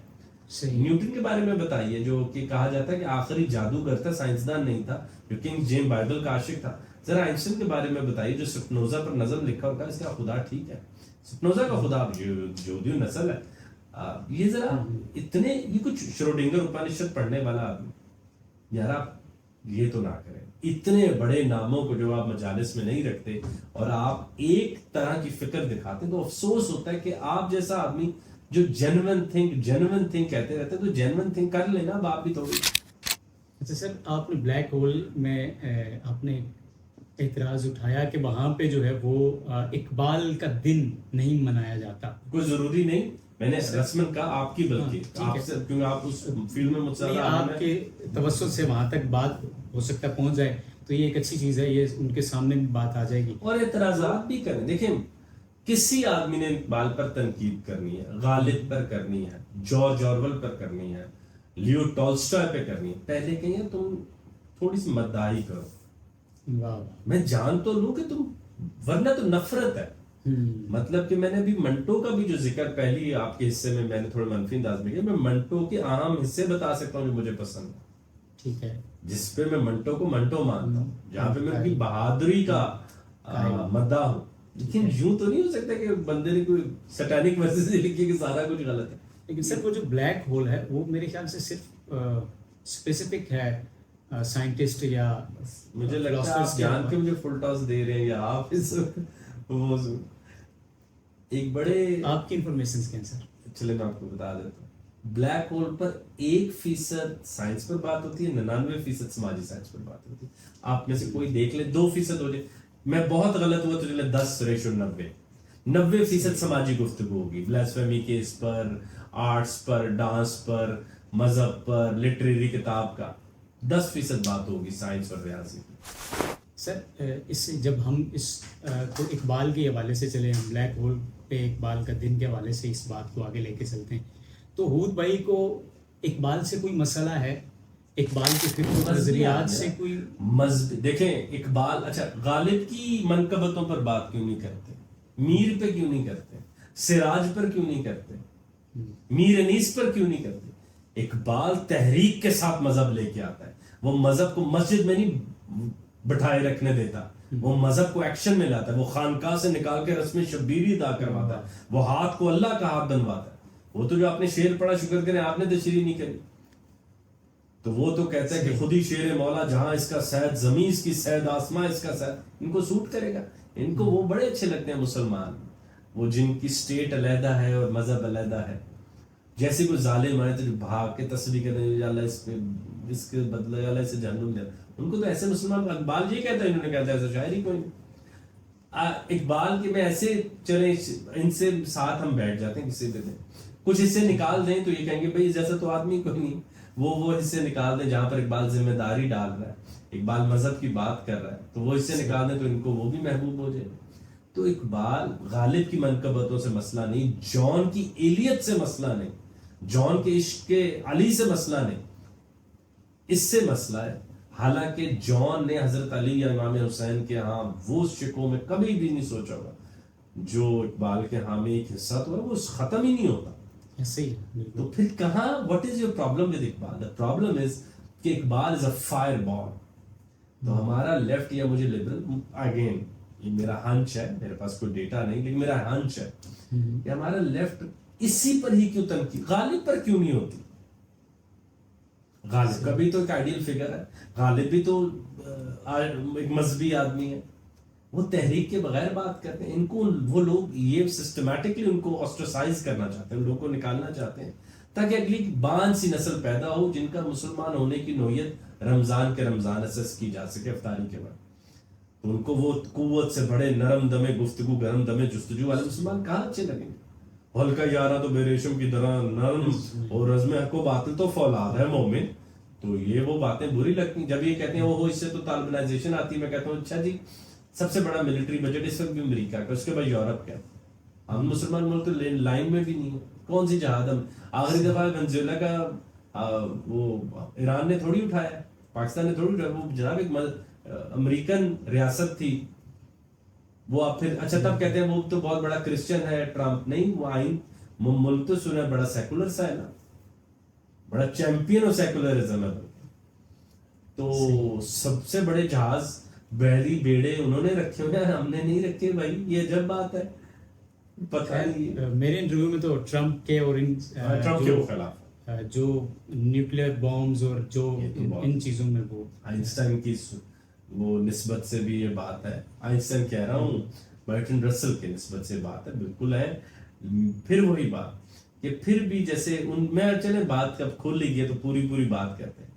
نیوٹن کے بارے میں بتائیے جو کہ کہا جاتا ہے کہ آخری جادوگر تھا، سائنسدان نہیں تھا، جو کنگ جیم بائبل کا عاشق تھا. ذرا آئنسٹین کے بارے میں بتائیے جو سپنوزا پر نظم لکھا ہوگا، اس کا خدا ٹھیک ہے، سپنوزا کا خدا یہودیوں نسل ہے. یہ ذرا اتنے یہ کچھ شروڈنگر اپنشد پڑھنے والا آدمی، یار آپ یہ تو نہ کریں. اتنے بڑے ناموں کو جو آپ مجالس میں نہیں رکھتے اور آپ ایک طرح کی فکر دکھاتے ہیں، تو افسوس ہوتا ہے کہ آپ جیسا آدمی جو جینوین تھنک کہتے رہتے ہیں، تو جینوین تھنک کر لینا اب آپ بھی تھوڑی. اچھا سر، آپ نے بلیک ہول میں آپ نے اعتراض اٹھایا کہ وہاں پہ جو ہے وہ اقبال کا دن نہیں منایا جاتا. کوئی ضروری نہیں، میں نے رسمن کہا آپ کی، بلکہ آپ سے، کیونکہ آپ اس فیلڈ میں مجھ سے آپ کے توسط سے وہاں تک بات ہو سکتا ہے پہنچ جائے، تو یہ ایک اچھی چیز ہے، یہ ان کے سامنے بات آ جائے گی. اور اعتراضات بھی کریں. دیکھیں کسی آدمی نے اقبال پر تنقید کرنی ہے، غالب پر کرنی ہے، جارج آرول پر کرنی ہے، لیو ٹولسٹائے پہ کرنی ہے، پہلے کہیں تم تھوڑی سی مداحی کرو. میں جان تو لوں کہ تم، ورنہ تو نفرت ہے. مطلب کہ میں نے ابھی منٹو کا بھی جو ذکر پہلی آپ کے حصے میں نے تھوڑے منفی انداز میں کیا، میں منٹو کے اہم حصے بتا سکتا ہوں جو مجھے پسند ہے، ٹھیک ہے، جس پہ میں منٹو کو منٹو مانتا ہوں، جہاں پہ میں ان کی بہادری کا مداح ہوں. لیکن یوں تو نہیں ہو سکتا کہ بندے نے کوئی سٹینک میسج لکھی کہ سارا کچھ غلط ہے. لیکن سر وہ جو بلیک ہول ہے وہ میرے خیال سے صرف اسپیسیفک ہے سائنٹسٹ یا مجھے لگتا ہے آپ جان کے مجھے فل ٹاس دے رہے ہیں، یا آپ اس وہ ایک بڑے آپ کی انفارمیشنز کیا ہیں سر؟ چلے میں آپ کو بتا دیتا ہوں. بلیک ہول پر 1% سائنس پر بات ہوتی ہے، 99% سماجی سائنس پر بات ہوتی ہے. آپ میں سے کوئی دیکھ لے 2% ہو جائے، میں بہت غلط ہوا تو چلے 10:90، 90% سماجی گفتگو ہوگی، بلاسفیمی کیس پر، آرٹس پر، ڈانس پر، مذہب پر، لٹریری کتاب کا 10% بات ہوگی سائنس اور ریاضی کی. سر اس سے جب ہم اس کو اقبال کے حوالے سے چلے، ہم بلیک ہول پہ اقبال کا دن کے حوالے سے اس بات کو آگے لے کے چلتے ہیں، تو حود بھائی کو اقبال سے کوئی مسئلہ ہے؟ اقبال کے فکر و نظریات سے کوئی مذہب؟ دیکھیں اقبال، اچھا غالب کی منقبتوں پر بات کیوں نہیں کرتے، میر پہ کیوں نہیں کرتے، سراج پر کیوں نہیں کرتے، میر انیس پر کیوں نہیں کرتے؟ اقبال تحریک کے ساتھ مذہب لے کے آتا ہے. وہ مذہب کو مسجد میں نہیں بٹھائے رکھنے دیتا، وہ مذہب کو ایکشن میں لاتا ہے. وہ خانقاہ سے نکال کے رسم شبیری ادا کرواتا ہے، وہ ہاتھ کو اللہ کا ہاتھ بنواتا ہے. وہ تو جو آپ نے شعر پڑھا، شکر کریں آپ نے تشریح نہیں کری، تو وہ تو کہتا ہے کہ خود ہی شیر مولا جہاں اس کا سید زمین اس کی سید آسماں اس کا سید. ان کو سوٹ کرے گا؟ ان کو وہ بڑے اچھے لگتے ہیں مسلمان، وہ جن کی سٹیٹ علیحدہ ہے اور مذہب علیحدہ ہے. جیسے کوئی ظالم آئے تو جو بھاگ کے تصویر کریں یا اللہ اس پہ اس کے بدلے اللہ اسے جہنم دے، ان کو تو ایسے مسلمان. اقبال یہ کہتا ہے، انہوں نے کہتا ہے ایسا شاعر ہی کوئی نہیں. اقبال کے میں ایسے چلیں ان سے ساتھ ہم بیٹھ جاتے ہیں کسی دن کچھ حصے نکال دیں تو یہ کہیں گے بھائی جیسا تو آدمی کوئی نہیں, وہ حصے نکال دیں جہاں پر اقبال ذمہ داری ڈال رہا ہے, اقبال مذہب کی بات کر رہا ہے, تو وہ حصے نکال دیں تو ان کو وہ بھی محبوب ہو جائے. تو اقبال غالب کی منقبتوں سے مسئلہ نہیں, جان کی ایلیت سے مسئلہ نہیں, جان کے عشق کے علی سے مسئلہ نہیں, اس سے مسئلہ ہے. حالانکہ جان نے حضرت علی یا امام حسین کے ہاں وہ شکوں میں کبھی بھی نہیں سوچا ہوگا جو اقبال کے ہاں میں ایک حصہ تو ہے وہ ختم ہی نہیں ہوتا. تو پھر کہاں what is your problem with Iqbal? The problem is کہ اقبال is a fireball. تو ہمارا لیفٹ یا مجھے لبرل اگین یہ میرا ہنچ ہے, میرے پاس کوئی ڈیٹا نہیں لیکن میرا ہنچ ہے کہ ہمارا لیفٹ اسی پر ہی کیوں تنقید, غالب پر کیوں نہیں ہوتی؟ غالب کا بھی تو ایک آئیڈیل فگر ہے, غالب بھی تو ایک مذہبی آدمی ہے, وہ تحریک کے بغیر بات کرتے ہیں. ان کو وہ لوگ یہ سسٹمیٹکلی ان کو آسٹرسائز کرنا چاہتے ہیں, ان لوگوں کو نکالنا چاہتے ہیں تاکہ اگلی بان سی نسل پیدا ہو جن کا مسلمان ہونے کی نوعیت رمضان کے رمضان اسس کی جا سکے افطاری کے بعد. تو ان کو وہ قوت سے بڑے نرم دمے گفتگو گرم دمے جستجو والے مسلمان کہاں اچھے لگیں گے؟ ہلکا یارہ تو بے ریشم کی طرح نرم اور رزم حق و باطل تو فولاد ہے مومن. تو یہ وہ باتیں بری لگتی ہیں جب یہ کہتے ہیں وہ اس سے تو طالبانائزیشن آتی ہے. میں کہتا ہوں اچھا جی سب سے بڑا ملٹری بجٹ اس وقت بھی امریکہ کا, اس کے بعد یورپ کا. ہم مسلمان ملک تو لائن میں بھی نہیں ہے. کون سی جہاد ہم آخری دفعہ ونزویلا کا وہ ایران نے تھوڑی اٹھایا, پاکستان نے تھوڑی اٹھایا, وہ جناب ایک امریکن ریاست تھی. وہ آپ پھر اچھا تب کہتے ہیں وہ تو بہت بڑا کرسچن ہے ٹرمپ. نہیں, وہ آئین ملک تو سنا بڑا سیکولر سا ہے نا, بڑا چیمپئن آف سیکولرزم ہے. تو سب سے بڑے جہاز بحری بیڑے انہوں نے رکھے ہوئے ہیں, ہم نے نہیں رکھے بھائی. یہ عجب بات ہے. پتہ نہیں میرے انٹرویو میں تو ٹرمپ کے اور ٹرمپ کے خلاف جو نیوکلیئر بامز اور جو ان چیزوں میں وہ آئنسٹائن کی وہ نسبت سے بھی یہ بات ہے. آئنسٹائن کہہ رہا ہوں برٹن رسل کے نسبت سے بات ہے, بالکل ہے. پھر وہی بات کہ پھر بھی جیسے ان میں چلے بات کب کھول لی گئی تو پوری بات کرتے ہیں.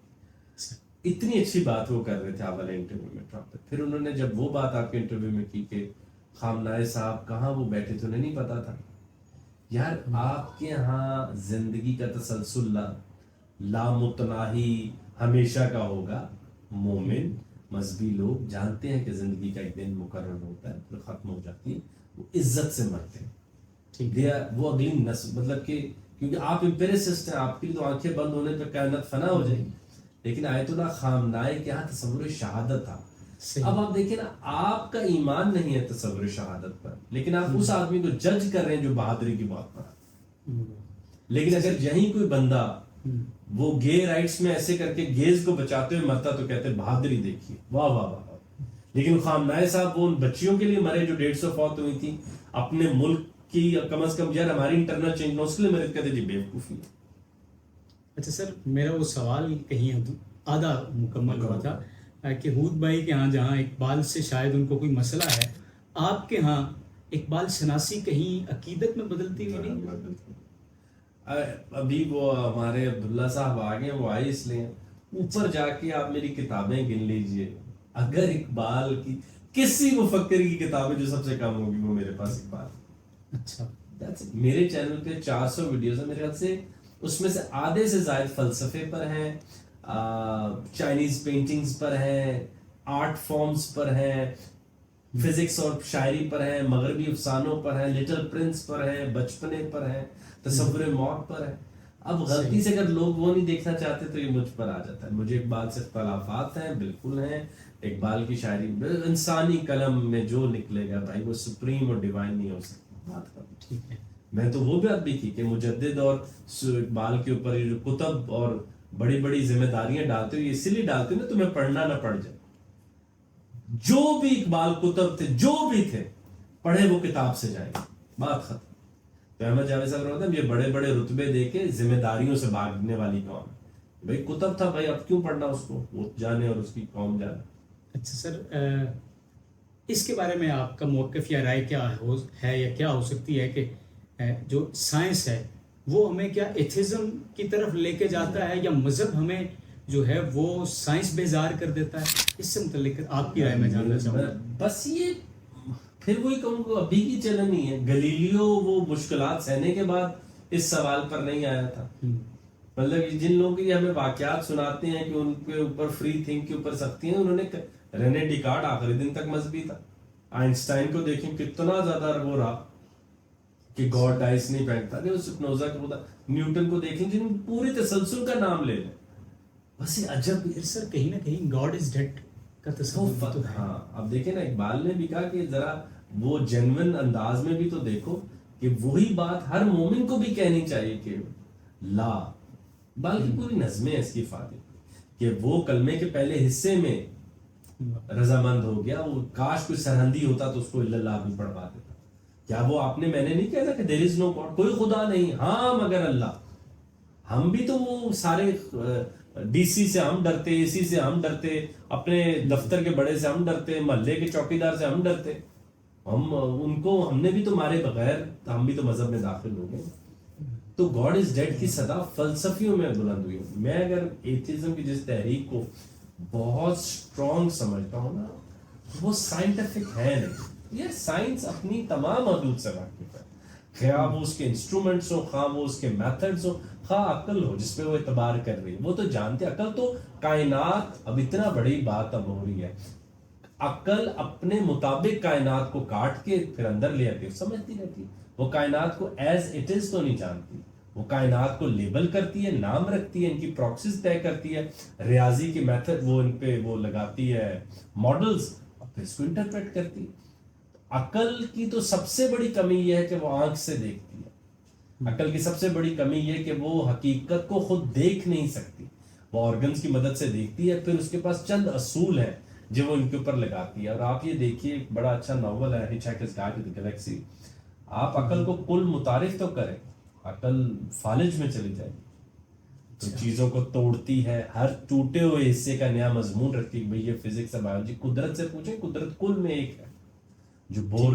اتنی اچھی بات وہ کر رہے تھے آپ والے انٹرویو میں ٹرمپ. پھر انہوں نے جب وہ بات آپ کے انٹرویو میں کی کہ خامنۂ صاحب کہاں وہ بیٹھے تھے انہیں نہیں پتا تھا. یار آپ کے ہاں زندگی کا تسلسل لامتناہی ہمیشہ کا ہوگا. مومن مذہبی لوگ جانتے ہیں کہ زندگی کا ایک دن مقرر ہوتا ہے پھر ختم ہو جاتی ہے. وہ عزت سے مرتے ہیں. وہ اگلی نسل مطلب کہ کیونکہ آپ امپیریسسٹ ہیں, آپ کے لیے تو آنکھیں بند ہونے پہ کائنات فنا ہو جائے گی. لیکن آیت اللہ خامنۂ کے ہاں تصور شہادت تھا. اب آپ دیکھیں نا, آپ کا ایمان نہیں ہے تصور شہادت پر, لیکن آپ اس آدمی کو جج کر رہے ہیں جو بہادری کی بات پر. لیکن اگر یہیں کوئی بندہ وہ گے رائٹس میں ایسے کر کے گیز کو بچاتے ہوئے مرتا تو کہتے بہادری دیکھیے, واہ واہ واہ. لیکن خامنۂ صاحب وہ ان بچیوں کے لیے مرے جو 150 فوت ہوئی تھی, اپنے ملک کی کم از کم یار ہماری انٹرنل چینج اس کے لیے مرے, کہتے جی بیوقوفی. اچھا سر, میرا وہ سوال کہیں آدھا مکمل ہوا تھا کہ ہود بھائی کے ہاں جہاں اقبال سے شاید ان کو کوئی مسئلہ ہے, آپ کے ہاں اقبال شناسی کہیں عقیدت میں بدلتی ہوئی نہیں؟ ابھی وہ ہمارے عبداللہ صاحب آگے, وہ آئے اس لیے اوپر جا کے آپ میری کتابیں گن لیجئے. اگر اقبال کی کسی مفکر کی کتابیں جو سب سے کم ہوگی وہ میرے پاس اقبال. اچھا, میرے چینل پہ 400 ویڈیوز ہیں میرے خیال سے, اس میں سے آدھے سے زائد فلسفے پر ہیں, چائنیز پینٹنگز پر ہیں, آرٹ فارمز پر ہیں, فزکس اور شاعری پر ہیں, مغربی افسانوں پر ہیں, لٹل پرنس پر ہیں, بچپنے پر ہیں, تصور موت پر ہے. اب غلطی سے اگر لوگ وہ نہیں دیکھنا چاہتے تو یہ مجھ پر آ جاتا ہے. مجھے اقبال سے اختلافات ہیں, بالکل ہیں. اقبال کی شاعری انسانی قلم میں جو نکلے گا بھائی وہ سپریم اور ڈیوائن نہیں ہو سکتی. بات کروں میں تو وہ بات بھی کی کہ مجدد اور اقبال کے اوپر یہ جو کتب اور بڑی بڑی ذمہ داریاں ڈالتے ہوئے اسی لیے ڈالتے نا تمہیں پڑھنا نہ پڑ جائے. جو بھی اقبال کتب تھے جو بھی تھے پڑھے وہ کتاب سے جائیں گے, بات ختم. تو احمد جاوید صاحب رہتا ہے یہ بڑے بڑے رتبے دے کے ذمہ داریوں سے بھاگنے والی قوم ہے. بھائی کتب تھا بھائی, اب کیوں پڑھنا اس کو, وہ جانے اور اس کی قوم جانے. اچھا سر, اس کے بارے میں آپ کا موقف یا رائے کیا ہے یا کیا ہو سکتی ہے کہ جو سائنس ہے وہ ہمیں کیا ایتھزم کی طرف لے کے جاتا ہے یا مذہب ہمیں جو ہے وہ سائنس بیزار کر دیتا ہے؟ اس سے متعلق آپ کی رائے میں جاننا چاہوں گا. بس یہ پھر وہی کہوں گا ابھی کی چلن نہیں ہے. گلیلیو وہ مشکلات سہنے کے بعد اس سوال پر نہیں آیا تھا. مطلب جن لوگوں کی ہمیں واقعات سناتے ہیں کہ ان کے اوپر فری تھنک کے اوپر سختی ہیں, انہوں نے رینے ڈیکارڈ آخری دن تک مذہبی تھا. آئنسٹائن کو دیکھیں کتنا زیادہ وہ رہا کہ گاڈ ڈائس نہیں پھینکتا, نہیں سپنوزا کو بتا, نیوٹن کو دیکھیں جن پوری تسلسل کا نام لے لیں. بس یہ عجب سر کہیں نہ کہیں گاڈ از ڈیڈ کا تصور تو ہے. ہاں اب دیکھیں نا, اقبال نے بھی کہا کہ ذرا وہ جینوئن انداز میں بھی تو دیکھو کہ وہی بات ہر مومن کو بھی کہنی چاہیے کہ لا, بلکہ پوری نظمیں اس کی افادی کہ وہ کلمے کے پہلے حصے میں رضامند ہو گیا, وہ کاش کوئی سرحندی ہوتا تو اس کو الا اللہ بھی پڑھوا دیتا. کیا وہ آپ نے, میں نے نہیں کہا تھا کہ دیر از نو گاڈ, کوئی خدا نہیں, ہاں مگر اللہ. ہم بھی تو وہ سارے ڈی سی سے ہم ڈرتے, اے سی سے ہم ڈرتے, اپنے دفتر کے بڑے سے ہم ڈرتے, محلے کے چوکیدار سے ہم ڈرتے. ہم نے بھی تو مارے بغیر ہم بھی تو مذہب میں داخل ہو گئے. تو گاڈ از ڈیڈ کی صدا فلسفیوں میں بلند ہوئی. میں اگر ایتھیزم کی جس تحریک کو بہت اسٹرانگ سمجھتا ہوں نا, وہ سائنٹیفک ہے نہیں. یہ سائنس اپنی تمام حدود سے واقف ہے, خواہ وہ اس کے انسٹرومنٹس ہو, خواہ وہ اس کے میتھڈز ہو, خواہ عقل ہو جس پہ وہ اعتبار کر رہی ہے. وہ تو جانتے, عقل تو کائنات, اب اتنا بڑی بات اب ہو رہی ہے, عقل اپنے مطابق کائنات کو کاٹ کے پھر اندر لے آتی ہے, سمجھتی رہتی ہے. وہ کائنات کو ایز اٹ از تو نہیں جانتی, وہ کائنات کو لیبل کرتی ہے, نام رکھتی ہے, ان کی پروکسیز طے کرتی ہے, ریاضی کے میتھڈ وہ ان پہ وہ لگاتی ہے ماڈلز, اور پھر اس کو انٹرپریٹ کرتی ہے. عقل کی تو سب سے بڑی کمی یہ ہے کہ وہ آنکھ سے دیکھتی ہے. عقل کی سب سے بڑی کمی یہ کہ وہ حقیقت کو خود دیکھ نہیں سکتی, وہ آرگنز کی مدد سے دیکھتی ہے. پھر اس کے پاس چند اصول ہیں جو وہ ان کے اوپر لگاتی ہے. اور آپ یہ دیکھیے, ایک بڑا اچھا ناول ہے ہچ ہائکرز گائیڈ ٹو دی گلیکسی. آپ عقل کو کل متعارف تو کریں, عقل فالج میں چلی جائے, تو چیزوں کو توڑتی ہے, ہر ٹوٹے ہوئے حصے کا نیا مضمون رکھتی ہے. بھئی یہ فزکس ہے, بایولوجی. قدرت سے پوچھیں, قدرت کل میں ایک ہے. جو بور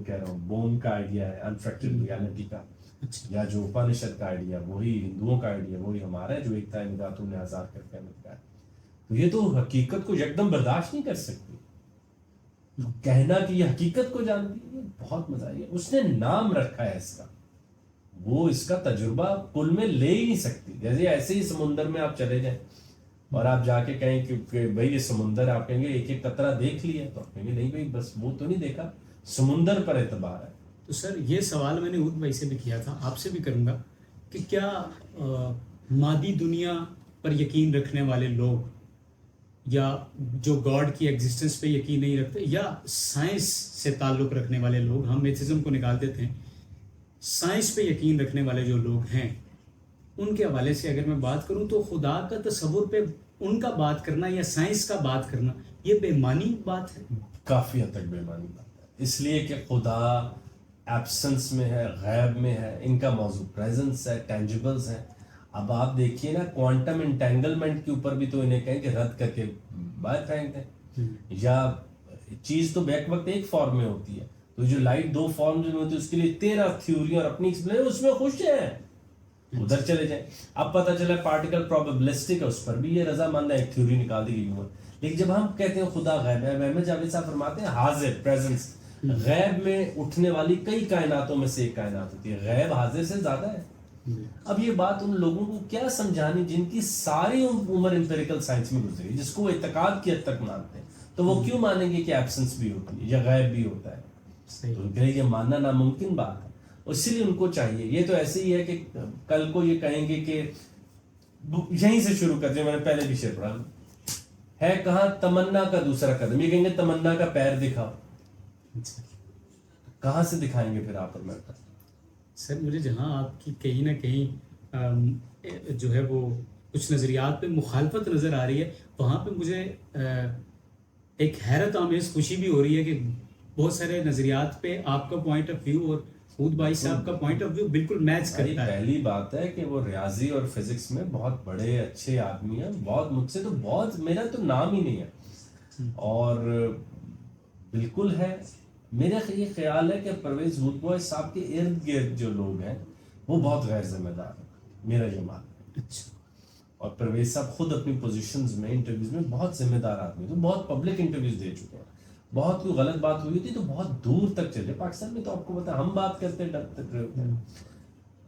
کہہ رہا ہوں, بون کا آئیڈیا ہے انفریکٹڈ ریالٹی کا, یا جو اپنشد کا آئیڈیا, وہی ہندوؤں کا آئیڈیا, وہی ہمارا ہے جو ایک تھا نگاتوں نے آزاد کر کے ہمیں کہا. تو یہ تو حقیقت کو یکدم برداشت نہیں کر سکتی. کہنا کہ یہ حقیقت کو جانتی ہے, بہت مزہ آئی ہے. اس نے نام رکھا ہے اس کا, وہ اس کا تجربہ کل میں لے ہی نہیں سکتی. جیسے ایسے ہی سمندر میں آپ چلے جائیں اور آپ جا کے کہیں کہ بھائی یہ سمندر ہے, آپ کہیں گے ایک ایک قطرہ دیکھ لیا, تو آپ کہیں گے نہیں بھائی بس وہ تو نہیں دیکھا, سمندر پر اعتبار ہے. تو سر یہ سوال میں نے اود بھائی سے بھی کیا تھا, آپ سے بھی کروں گا کہ کیا مادی دنیا پر یقین رکھنے والے لوگ, یا جو گاڈ کی ایگزسٹنس پہ یقین نہیں رکھتے, یا سائنس سے تعلق رکھنے والے لوگ, ہم ایتھیزم کو نکال دیتے ہیں, سائنس پہ یقین رکھنے والے جو لوگ ہیں, ان کے حوالے سے اگر میں بات کروں تو خدا کا تصور پہ ان کا بات کرنا یا سائنس کا بات کرنا, یہ بے معنی بات ہے. کافی حد تک بے معنی بات ہے, اس لیے کہ خدا ایبسنس میں ہے, غیب میں ہے, ان کا موضوع پریزنس ہے, ٹینجیبلز ہیں. اب آپ دیکھیے نا, کوانٹم انٹینگلمنٹ کے اوپر بھی تو انہیں کہیں کہ رد کر کے باہر پھینک دیں, یا چیز تو بیک وقت ایک فارم میں ہوتی ہے, تو جو لائٹ دو فارم میں ہوتی ہے اس کے لیے 13 تھیوری اور اپنی ایکسپلین, اس میں خوش ہیں, ادھر چلے جائیں. اب پتہ چلا پارٹیکل پروبیبلسٹک ہے, اس پر بھی یہ رضامند ہے, ایک تھیوری نکال دی گئی. لیکن جب ہم کہتے ہیں خدا غیب ہے, احمد جاوید صاحب فرماتے ہیں حاضر, پریزنس. غیب میں اٹھنے والی کئی کائناتوں میں سے ایک کائنات ہوتی ہے, غیب حاضر سے زیادہ ہے. اب یہ بات ان لوگوں کو کیا سمجھانی جن کی ساری عمر امپیریکل سائنس میں گزری, جس کو وہ اعتقاد کی حد تک مانتے ہیں, تو وہ کیوں مانیں گے کہ ایبسنس بھی ہوتی ہے یا غیب بھی ہوتا ہے؟ تو یہ ماننا ناممکن بات ہے. اسی لیے ان کو چاہیے, یہ تو ایسے ہی ہے کہ کل کو یہ کہیں گے کہ یہیں سے شروع کرتے ہیں, میں نے پہلے بھی شعر پڑھا ہے, کہاں تمنا کا دوسرا قدم, یہ کہیں گے تمنا کا پیر دکھاؤ, کہاں سے دکھائیں گے پھر آپ اور میں؟ سر مجھے جہاں آپ کی کہیں نہ کہیں جو ہے وہ کچھ نظریات پہ مخالفت نظر آ رہی ہے, وہاں پہ مجھے ایک حیرت آمیز خوشی بھی ہو رہی ہے کہ بہت سارے نظریات پہ آپ کا پوائنٹ آف ویو اور خود بھائی صاحب کا پوائنٹ آف ویو بالکل میچ کرتا ہے. پہلی بات ہے کہ وہ ریاضی اور فزکس میں بہت بڑے اچھے آدمی ہیں, بہت مجھ سے تو بہت, میرا تو نام ہی نہیں ہے, اور بالکل ہے. میرا یہ خیال ہے کہ پرویز بھوتبوئے صاحب کے ارد گرد جو لوگ ہیں وہ بہت غیر ذمہ دار ہیں, میرا یہ ماننا ہے. اور پرویز صاحب خود اپنی پوزیشنز میں انٹرویوز میں بہت ذمہ دار آدمی ہیں, بہت پبلک انٹرویوز دے چکے ہیں, بہت کوئی غلط بات ہوئی تھی تو بہت دور تک چلے. پاکستان میں تو آپ کو پتا ہم بات کرتے ڈر تک رہے ہوتے ہیں.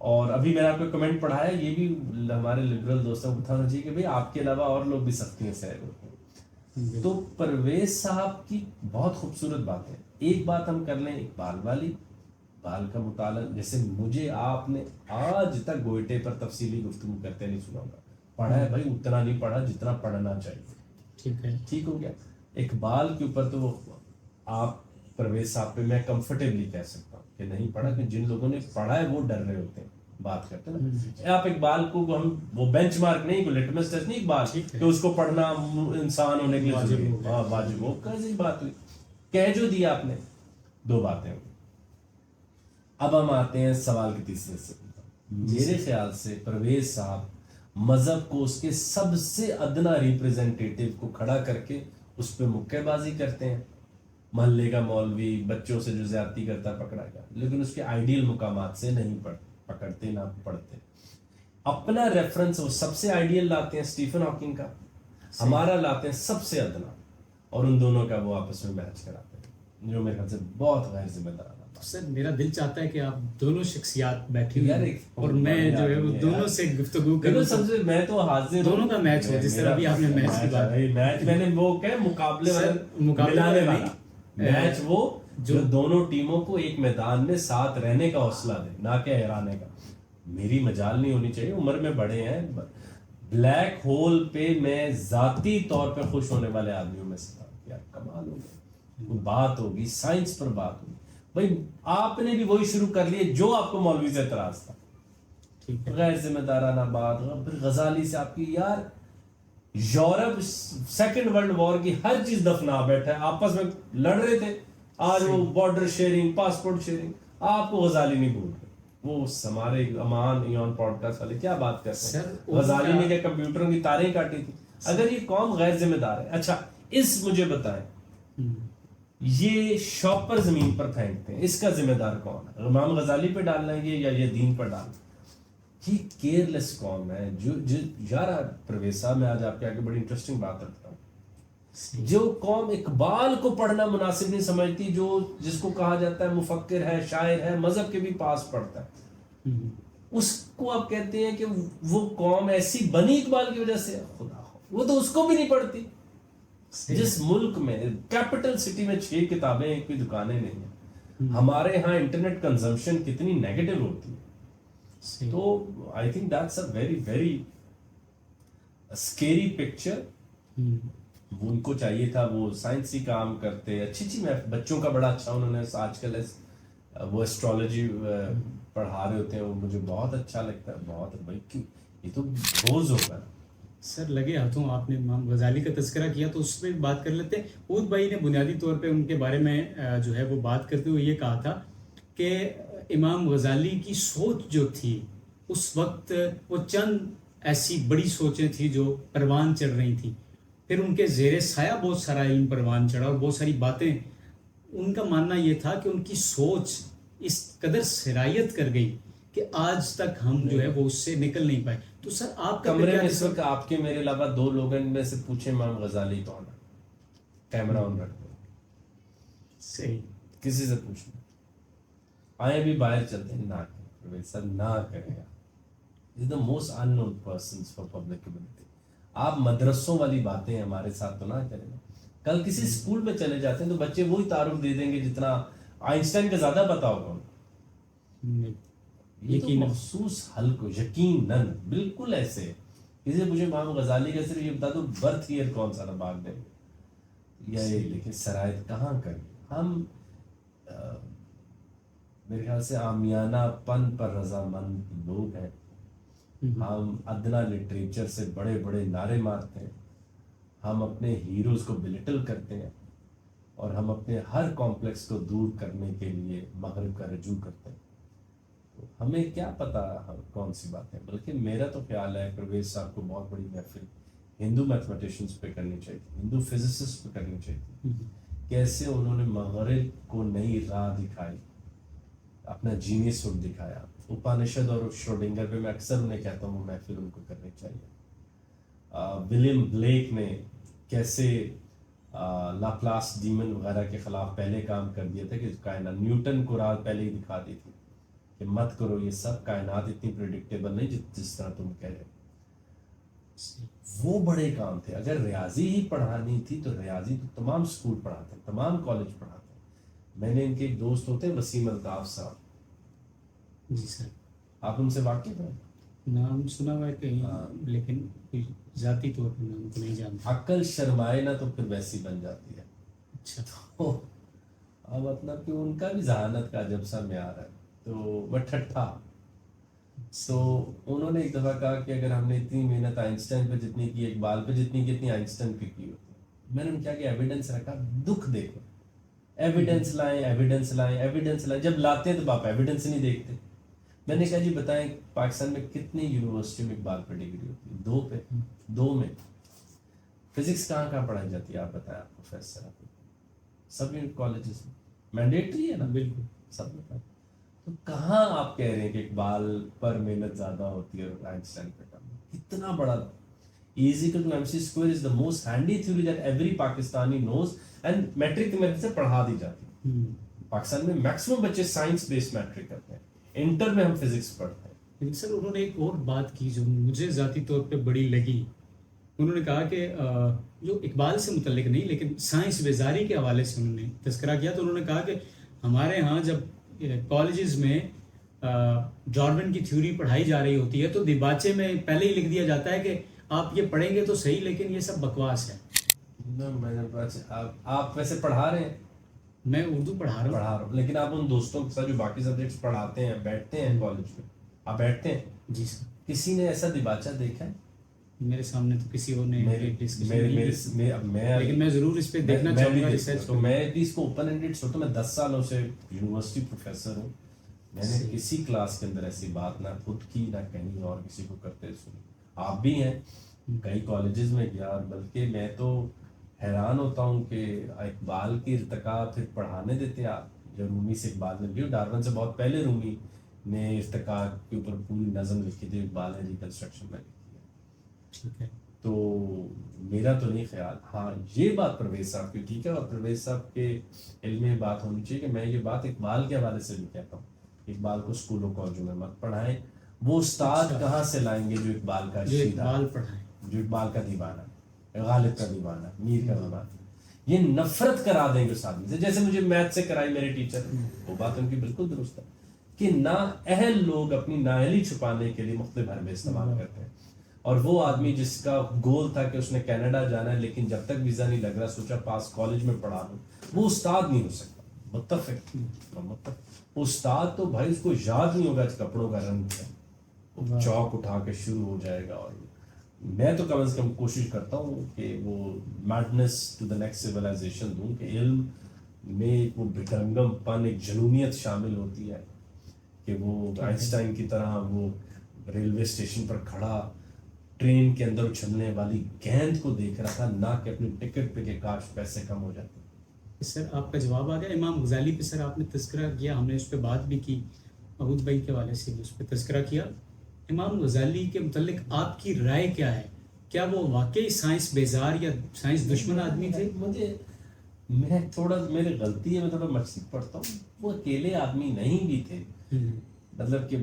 اور ابھی میں نے آپ کو کمنٹ پڑھا ہے, یہ بھی ہمارے لبرل دوستوں کو بتانا چاہیے کہ بھئی آپ کے علاوہ اور لوگ بھی سختیاں سہ رہے ہوتے ہیں. تو پرویز صاحب کی بہت خوبصورت بات ہے. ایک بات ہم کر لیں اقبال والی, اقبال کا مطالعہ جیسے مجھے آپ نے آج تک گوئٹے پر تفصیلی گفتگو کرتے نہیں سنا ہوگا. پڑھا ہے بھائی, اتنا نہیں پڑھا جتنا پڑھنا چاہیے. ٹھیک ہے, ٹھیک ہو گیا. اقبال کے اوپر تو وہ آپ پرویز صاحب پہ میں کمفرٹیبلی کہہ سکتا ہوں کہ نہیں پڑھا, کہ جن لوگوں نے پڑھا ہے وہ ڈر رہے ہوتے ہیں بات کرتے ہیں نا. آپ اقبال کو ہم وہ بینچ مارک نہیں, کوئی لٹمس ٹیسٹ نہیں اقبال کہ اس کو پڑھنا انسان ہونے کے لیے ضروری ہے. ہاں واجب ہو, کیسی بات ہوئی, کہہ جو دیا آپ نے. دو باتیں ہوئی. اب ہم آتے ہیں سوال کے تیسرے سے. میرے خیال سے پرویز صاحب مذہب کو اس کے سب سے ادنا ریپریزنٹیٹیو کو کھڑا کر کے اس پہ مکے بازی کرتے ہیں. محلے کا مولوی بچوں سے جو زیادتی کرتا پکڑا گیا, لیکن اس کے آئیڈیل مقامات سے نہیں پکڑتے نہ پڑھتے. اپنا ریفرنس وہ سب سے آئیڈیل لاتے ہیں اسٹیفن ہاکنگ کا, ہمارا لاتے ہیں سب سے ادنا, اور ان دونوں کا وہ آپس میں میچ کراتے ہیں, جو میرے خیال سے بہت غیر ذمہ دارانہ. سر میرا دل چاہتا ہے کہ آپ دونوں شخصیات بیٹھی یار ہوئی اور میں جو ہے وہ دونوں سے گفتگو کروں. میں تو حاضر ہوں, دونوں کا میچ ہو, جس طرح ابھی آپ نے میچ کی بات میچ میں نے وہ کہ مقابلے ملانے والا میچ, وہ جو دونوں ٹیموں کو ایک میدان میں ساتھ رہنے کا حوصلہ دے, نہ کہ ہرانے کا. میری مجال نہیں ہونی چاہیے, عمر میں بڑے ہیں. بلیک ہول پہ میں ذاتی طور پہ خوش ہونے والے آدمیوں میں سے تھا. یار کمال ہو گیا, کوئی بات ہوگی سائنس پر بات ہوگی. بھائی آپ نے بھی وہی شروع کر لیے جو آپ کو مولوی سے اعتراض تھا. غیر ذمہ دارانہ بات. پھر غزالی سے آپ کی, یار یورپ سیکنڈ ورلڈ وار کی ہر چیز دفنا بیٹھا ہے, آپس میں لڑ رہے تھے, آج وہ بارڈر شیئرنگ پاسپورٹ شیئرنگ. آپ کو غزالی نہیں بھول رہے. وہ ہمارے امان ایون پوڈ کاسٹ والے کیا بات کرتے ہیں, غزالی نے کیا کمپیوٹروں کی تاریں کاٹی تھی. اگر یہ قوم غیر ذمہ دار ہے, اچھا اس مجھے بتائیں, یہ شاپ پر زمین پر پھینکتے ہیں, اس کا ذمہ دار کون ہے؟ امام غزالی پہ ڈال لیں گے یا یہ دین پر ڈال؟ یہ کیئرلیس قوم ہے. جو یار پرویز صاحب, میں آج آپ کے آگے بڑی انٹرسٹنگ بات رکھتا ہوں. جو قوم اقبال کو پڑھنا مناسب نہیں سمجھتی, جو جس کو کہا جاتا ہے مفکر ہے, شاعر ہے, مذہب کے بھی پاس پڑھتا ہے, اس کو آپ کہتے ہیں کہ وہ قوم ایسی بنی اقبال کی وجہ سے. خدا وہ تو اس کو بھی نہیں پڑھتی. جس ملک میں کیپٹل سٹی میں 6 کتابیں ایک بھی دکانیں نہیں ہیں, ہمارے ہاں انٹرنیٹ کنزمپشن کتنی نیگیٹو ہوتی ہے. تو I think that's a very very scary picture. ان کو چاہیے تھا وہ سائنسی کام کرتے, اچھی میں بچوں کا بڑا اچھا انہوں نے آج کل وہ ایسٹرالوجی پڑھا رہے ہوتے ہیں, وہ مجھے بہت اچھا لگتا ہے. بہت بھائی یہ تو بوجھ ہوگا. سر لگے ہاتھوں آپ نے امام غزالی کا تذکرہ کیا تو اس میں بات کر لیتے ہیں. اود بھائی نے بنیادی طور پہ ان کے بارے میں جو ہے وہ بات کرتے ہوئے یہ کہا تھا کہ امام غزالی کی سوچ جو تھی اس وقت, وہ چند ایسی بڑی سوچیں تھیں جو پروان چڑھ رہی تھیں. پھر ان کے زیر سایہ بہت سارا علم پروان چڑھا اور بہت ساری باتیں. ان کا ماننا یہ تھا کہ ان کی سوچ اس قدر سرایت کر گئی کہ آج تک ہم جو ہے وہ اس سے نکل نہیں پائے. تو سر آپ کمرے میں اس وقت آپ کے میرے علاوہ 2 لوگوں میں سے پوچھیں امام غزالی کون ہے, کیمرہ آن رکھ دو, صحیح کسی سے پوچھنا. آئے بھی باہر چلتے ہیں, نہ کریں ویسا, نہ کریں. Is the most unknown persons for public community. آپ مدرسوں والی باتیں ہمارے ساتھ تو نہ کریں. کل کسی اسکول میں چلے جاتے ہیں تو بچے وہی تعارف دے دیں گے جتنا آئنسٹائن کا زیادہ پتا ہوگا. یہ تو مخصوص حل کو یقیناً بالکل ایسے کسی مجھے امام غزالی کا صرف یہ بتا دو برتھ ایئر کون سا بھاگ دیں یا یہ لیکن شرائط کہاں کریں. ہم میرے خیال سے عامیانہ پن پر رضامند لوگ ہیں. ہم ادنا لٹریچر سے بڑے بڑے نعرے مارتے ہیں, ہم اپنے ہیروز کو بلٹل کرتے ہیں, اور ہم اپنے ہر کمپلیکس کو دور کرنے کے لیے مغرب کا رجوع کرتے ہیں. ہمیں کیا پتا کون سی بات ہے. بلکہ میرا تو خیال ہے پرویز صاحب کو بہت بڑی محفل ہندو میتھمیٹیشنز پہ کرنی چاہیے تھی, ہندو فزسسٹ پہ کرنی چاہیے تھی. کیسے انہوں نے مغرب کو نئی راہ دکھائی, اپنا جینیس دکھایا. اپانشد اور شروڈنگر پہ میں اکثر انہیں کہتا ہوں وہ محفل ان کو کرنی چاہیے. ولیم بلیک نے کیسے لاپلاس ڈیمن وغیرہ کے خلاف پہلے کام کر دیا تھا کہ کائنات نیوٹن کو راز پہلے ہی دکھا دی تھی کہ مت کرو یہ سب، کائنات اتنی پریڈکٹیبل نہیں جس طرح تم کہہ رہے ہو. وہ بڑے کام تھے. اگر ریاضی ہی پڑھانی تھی تو ریاضی تو تمام اسکول پڑھاتے، تمام کالج پڑھاتے. میں نے ان کے ایک دوست ہوتے ہیں وسیم الطاف صاحب، جی سر. آپ ان سے واقف ہیں؟ نام سنا ہوا ہے کہیں، لیکن کوئی ذاتی طور پر نام کو نہیں جانتا. عقل شرمائے نا تو پھر ویسی بن جاتی ہے. اچھا. تو مطلب کہ ان کا بھی ذہانت کا عجب سا معیار ہے. تو وہ ٹھٹھا. تو انہوں نے ایک دفعہ کہا کہ اگر ہم نے اتنی محنت آئنسٹائن پہ جتنی کی، اقبال پہ جتنی کی، اتنی آئنسٹائن پہ کی ہوتی. میں نے ان کیا کہ ایویڈنس رکھا. دکھ دیکھو، ایویڈنس لائیں، ایویڈنس لائیں، ایویڈنس لائیں. جب لاتے ہیں تو آپ ایویڈنس نہیں دیکھتے. میں نے کہا جی بتائیں پاکستان میں کتنی یونیورسٹی میں اقبال پہ ڈگری ہوتی ہے؟ 2 پہ. 2 میں. فزکس کہاں کہاں پڑھائی جاتی ہے آپ بتائیں؟ آپ پروفیسر سب کالجز میں مینڈیٹری ہے نا، بالکل سب میں. تو کہاں آپ کہہ رہے ہیں کہ اقبال پر محنت زیادہ ہوتی ہے اور آئنسٹائن پہ کم؟ کتنا بڑا E=mc² is the most handy theory that every Pakistani knows and matric کی میتھڈ سے پڑھا دی جاتی ہے. پاکستان میں میکسیمم بچے سائنس بیسڈ میٹرک کرتے ہیں، انٹر میں ہم فزکس پڑھتے ہیں. لیکن سر انہوں نے ایک اور بات کی جو مجھے ذاتی طور پہ بڑی لگی. انہوں نے کہا کہ جو اقبال سے متعلق نہیں لیکن سائنس بیزاری کے حوالے سے انہوں نے تذکرہ کیا. تو انہوں نے کہا کہ ہمارے ہاں جب کالجز میں ڈارون کی تھیوری پڑھائی جا رہی ہوتی ہے تو دیباچے میں پہلے ہی لکھ دیا جاتا ہے کہ آپ یہ پڑھیں گے تو صحیح، لیکن یہ سب بکواس ہے. آپ ویسے پڑھا رہے ہیں؟ میں اردو پڑھا رہا ہوں. لیکن آپ ان دوستوں کے ساتھ جو باقی سبجیکٹس پڑھاتے ہیں، بیٹھتے ہیں کالج میں، آپ بیٹھتے ہیں؟ جی سر. کسی نے ایسا دیباچہ دیکھا ہے؟ میرے سامنے تو کسی اور نے لیکن میں ضرور اس پہ دیکھنا چاہوں گا ریسرچ. تو میں بھی اس کو اوپن اینڈڈ سوچتا ہوں. میں 10 سالوں سے یونیورسٹی پروفیسر ہوں. میں نے کسی کلاس کے اندر ایسی بات نہ خود کی نہ کہیں اور کسی کو کرتے سنی. آپ بھی ہیں کئی کالجز میں گیا، بلکہ میں تو حیران ہوتا ہوں کہ اقبال کی ارتقاء پھر پڑھانے دیتے آپ. جو رومی سے اقبال نے لکھی، ڈارون سے بہت پہلے رومی نے ارتقاء کے اوپر پوری نظم لکھی تھی، اقبال نے ریکنسٹرکشن میں لکھی ہے. ٹھیک ہے. تو میرا تو نہیں خیال. ہاں یہ بات پرویز صاحب کی ٹھیک ہے، اور پرویز صاحب کے علم میں بات ہونی چاہیے کہ میں یہ بات اقبال کے حوالے سے بھی کہتا ہوں. اقبال کو اسکولوں کالجوں میں مت پڑھائیں. وہ استاد کہاں سے لائیں گے جو اقبال کا اقبال پڑھائیں، جو اقبال کا دیوانہ، غالب کا دیوانہ، میر کا دیوانہ. یہ نفرت کرا دیں گے اس آدمی سے، جیسے مجھے میتھ سے کرائی میرے ٹیچر. وہ بات ان کی بالکل درست ہے کہ نااہل لوگ اپنی نااہلی چھپانے کے لیے مختلف حربے استعمال کرتے ہیں. اور وہ آدمی جس کا گول تھا کہ اس نے کینیڈا جانا ہے، لیکن جب تک ویزا نہیں لگ رہا سوچا پاس کالج میں پڑھا لوں، وہ استاد نہیں ہو سکتا. متفق. استاد تو بھائی اس کو یاد نہیں ہوگا کپڑوں کا رنگ ہے، وہ چوک اٹھا کے شروع ہو جائے گا. اور میں تو کم از کم کوشش کرتا ہوں کہ وہ madness to the next civilization دوں کہ علم میں ایک وہ بھٹرنگم پن، ایک جنونیت شامل ہوتی ہے کہ وہ آئنسٹائن کی طرح وہ ریلوے اسٹیشن پر کھڑا ٹرین کے اندر اچھلنے والی گیند کو دیکھ رہا تھا، نہ کہ اپنی ٹکٹ پہ کہ کاش پیسے کم ہو جاتے. سر آپ کا جواب آ گیا. امام غزالی پہ سر آپ نے تذکرہ کیا، ہم نے اس پہ بات بھی کی، عبود بھائی کے حوالے سے بھی اس پہ تذکرہ کیا. امام غزالی کے متعلق آپ کی رائے کیا ہے؟ کیا وہ واقعی سائنس بیزار یا سائنس دشمن آدمی تھے؟ میں تھوڑا میری غلطی ہے، میں تھوڑا مقصد پڑھتا ہوں. وہ اکیلے آدمی نہیں بھی تھے. مطلب کہ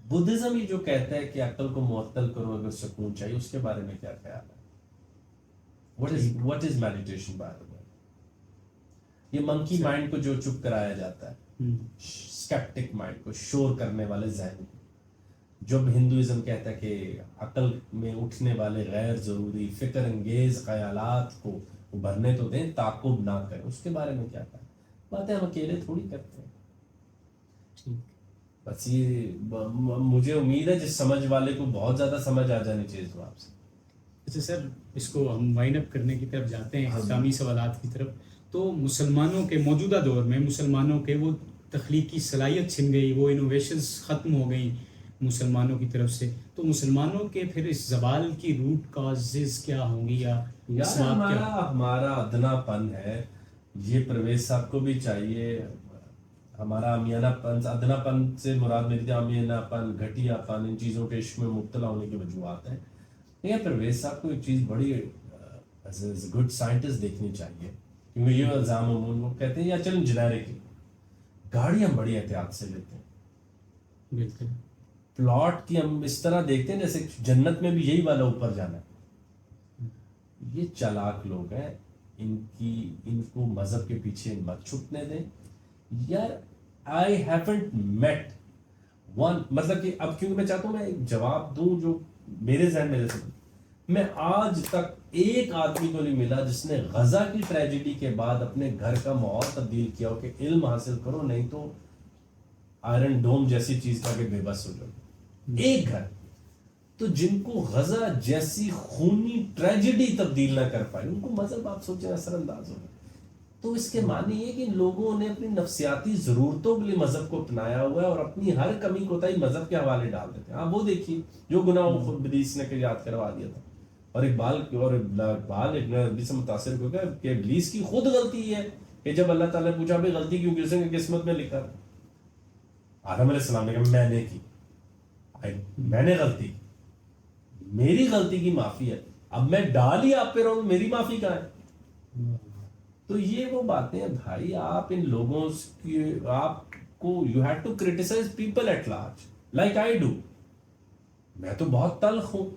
بدھزم ہی جو کہتا ہے کہ عقل کو معطل کرو اگر سکون چاہیے، اس کے بارے میں کیا خیال ہے؟ What is meditation by the way؟ یہ منکی مائنڈ کو جو چپ کرایا جاتا ہے، اسکیپٹک مائنڈ کو، شور کرنے والے ذہن کو. جب ہندوازم کہتا ہے کہ عقل میں اٹھنے والے غیر ضروری فکر انگیز خیالات کو ابھرنے تو دیں، تعقب نہ کریں، اس کے بارے میں کیا کہا؟ باتیں ہم اکیلے تھوڑی کرتے ہیں. بس یہ مجھے امید ہے جس سمجھ والے کو بہت زیادہ سمجھ آ جانی چاہیے تو آپ سے. اچھا سر، اس کو ہم وائنڈ اپ کرنے کی طرف جاتے ہیں، اختتامی سوالات کی طرف. تو مسلمانوں کے موجودہ دور میں مسلمانوں کے وہ تخلیقی صلاحیت چھن گئی، وہ انوویشنز ختم ہو گئیں مسلمانوں کی طرف سے. تو مسلمانوں کے پھر اس زوال کی روٹ کازز کیا ہوں گی یا ہمارا ادنا پن ہے. یہ پرویز صاحب کو بھی چاہیے. ہمارا امیانہ پن، ادنا پن سے مراد میری امیانہ پن، گھٹیا پن، ان چیزوں کے عشق میں مبتلا ہونے کی وجوہات ہیں. یہ پرویز صاحب کو ایک چیز بڑی ایز اے گڈ سائنٹسٹ دیکھنی چاہیے، کیونکہ یہ الزام عموماً وہ کہتے ہیں یا چل انجینئرنگ کی گاڑی ہم بڑی احتیاط سے لیتے ہیں، بالکل پلاٹ کی ہم اس طرح دیکھتے ہیں جیسے جنت میں بھی یہی والا اوپر جانا ہے. یہ چالاک لوگ ہیں، ان کو مذہب کے پیچھے مت چھپنے دیں. یار آئی ہیونٹ میٹ ون، مطلب کہ اب کیونکہ میں چاہتا ہوں میں ایک جواب دوں جو میرے ذہن میں جیسے، میں آج تک ایک آدمی کو نہیں ملا جس نے غزہ کی ٹریجڈی کے بعد اپنے گھر کا ماحول تبدیل کیا ہو کہ علم حاصل کرو نہیں تو آئرن ڈوم جیسی چیز کا کہ بے بس ہو جاؤ. ایک گھر تو جن کو غزہ جیسی خونی ٹریجڈی تبدیل نہ کر پائے ان کو مذہب آپ سوچیں اثر انداز ہوگا. تو اس کے معنی یہ کہ لوگوں نے اپنی نفسیاتی ضرورتوں کے لیے مذہب کو اپنایا ہوا ہے اور اپنی ہر کمی کوتاہی مذہب کے حوالے ڈال دیتے ہیں. آپ وہ دیکھیے جو گناہ خود ابلیس نے یاد کروا دیا تھا، اور اقبال ابن عربی سے متاثر ہو گیا کہ ابلیس کی خود غلطی ہے کہ جب اللہ تعالیٰ نے پوچھا بھائی غلطی کیوں کی، اس نے قسمت میں لکھا تھا. آدم علیہ السلام نے کہا میں نے کی، میں نے غلطی کی، میری غلطی کی معافی ہے، اب میں ڈال ہی آپ پہ رہوں میری معافی کہاں ہے. تو یہ وہ باتیں ہیں بھائی، آپ ان لوگوں کی آپ کو you have to criticise people at large like I do. میں تو بہت تلخ ہوں،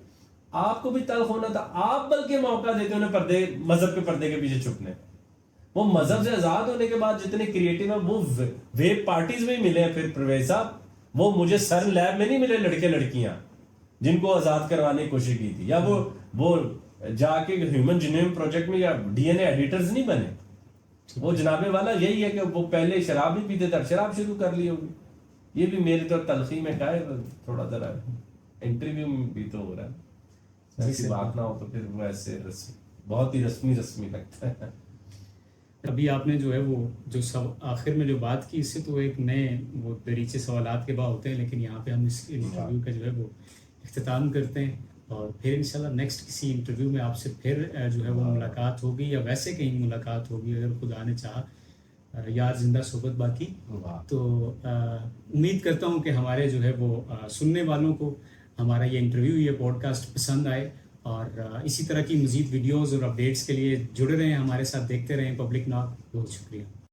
آپ کو بھی تلخ ہونا تھا. آپ بلکہ موقع دیتے انہیں پردے مذہب کے پردے کے پیچھے چھپنے. وہ مذہب سے آزاد ہونے کے بعد جتنے کریٹو ہیں وہ ویب پارٹیز میں ہی ملے ہیں. پھر پرویز صاحب وہ مجھے سر لیب میں نہیں ملے لڑکے لڑکیاں جن کو آزاد کروانے کی کوشش کی تھی، یا وہ جا کے ہیومن جینوم پروجیکٹ میں یا ڈی این اے ایڈیٹرز نہیں بنے. وہ جناب والا یہی ہے کہ وہ پہلے شراب بھی پیتے تھے، شراب شروع کر لی ہوگی. یہ بھی میری تو تلخی میں کہا ہے، تھوڑا ذرا انٹرویو میں بھی تو ہو رہا ہے، ایسی بات نہ ہو تو پھر وہ ایسے بہت ہی رسمی لگتا ہے. ابھی آپ نے جو ہے وہ جو آخر میں جو بات کی، اس سے تو ایک نئے وہ دریچے سوالات کے بعد ہوتے ہیں، لیکن یہاں پہ ہم اس انٹرویو کا جو ہے وہ اختتام کرتے ہیں، اور پھر انشاءاللہ نیکسٹ کسی انٹرویو میں آپ سے پھر جو ہے وہ ملاقات ہوگی، یا ویسے کہیں ملاقات ہوگی اگر خدا نے چاہا، یاد زندہ صحبت باقی. تو امید کرتا ہوں کہ ہمارے جو ہے وہ سننے والوں کو ہمارا یہ انٹرویو، یہ پوڈ کاسٹ پسند آئے، اور اسی طرح کی مزید ویڈیوز اور اپڈیٹس کے لیے جڑے رہیں ہمارے ساتھ، دیکھتے رہیں پبلک ناک. بہت شکریہ.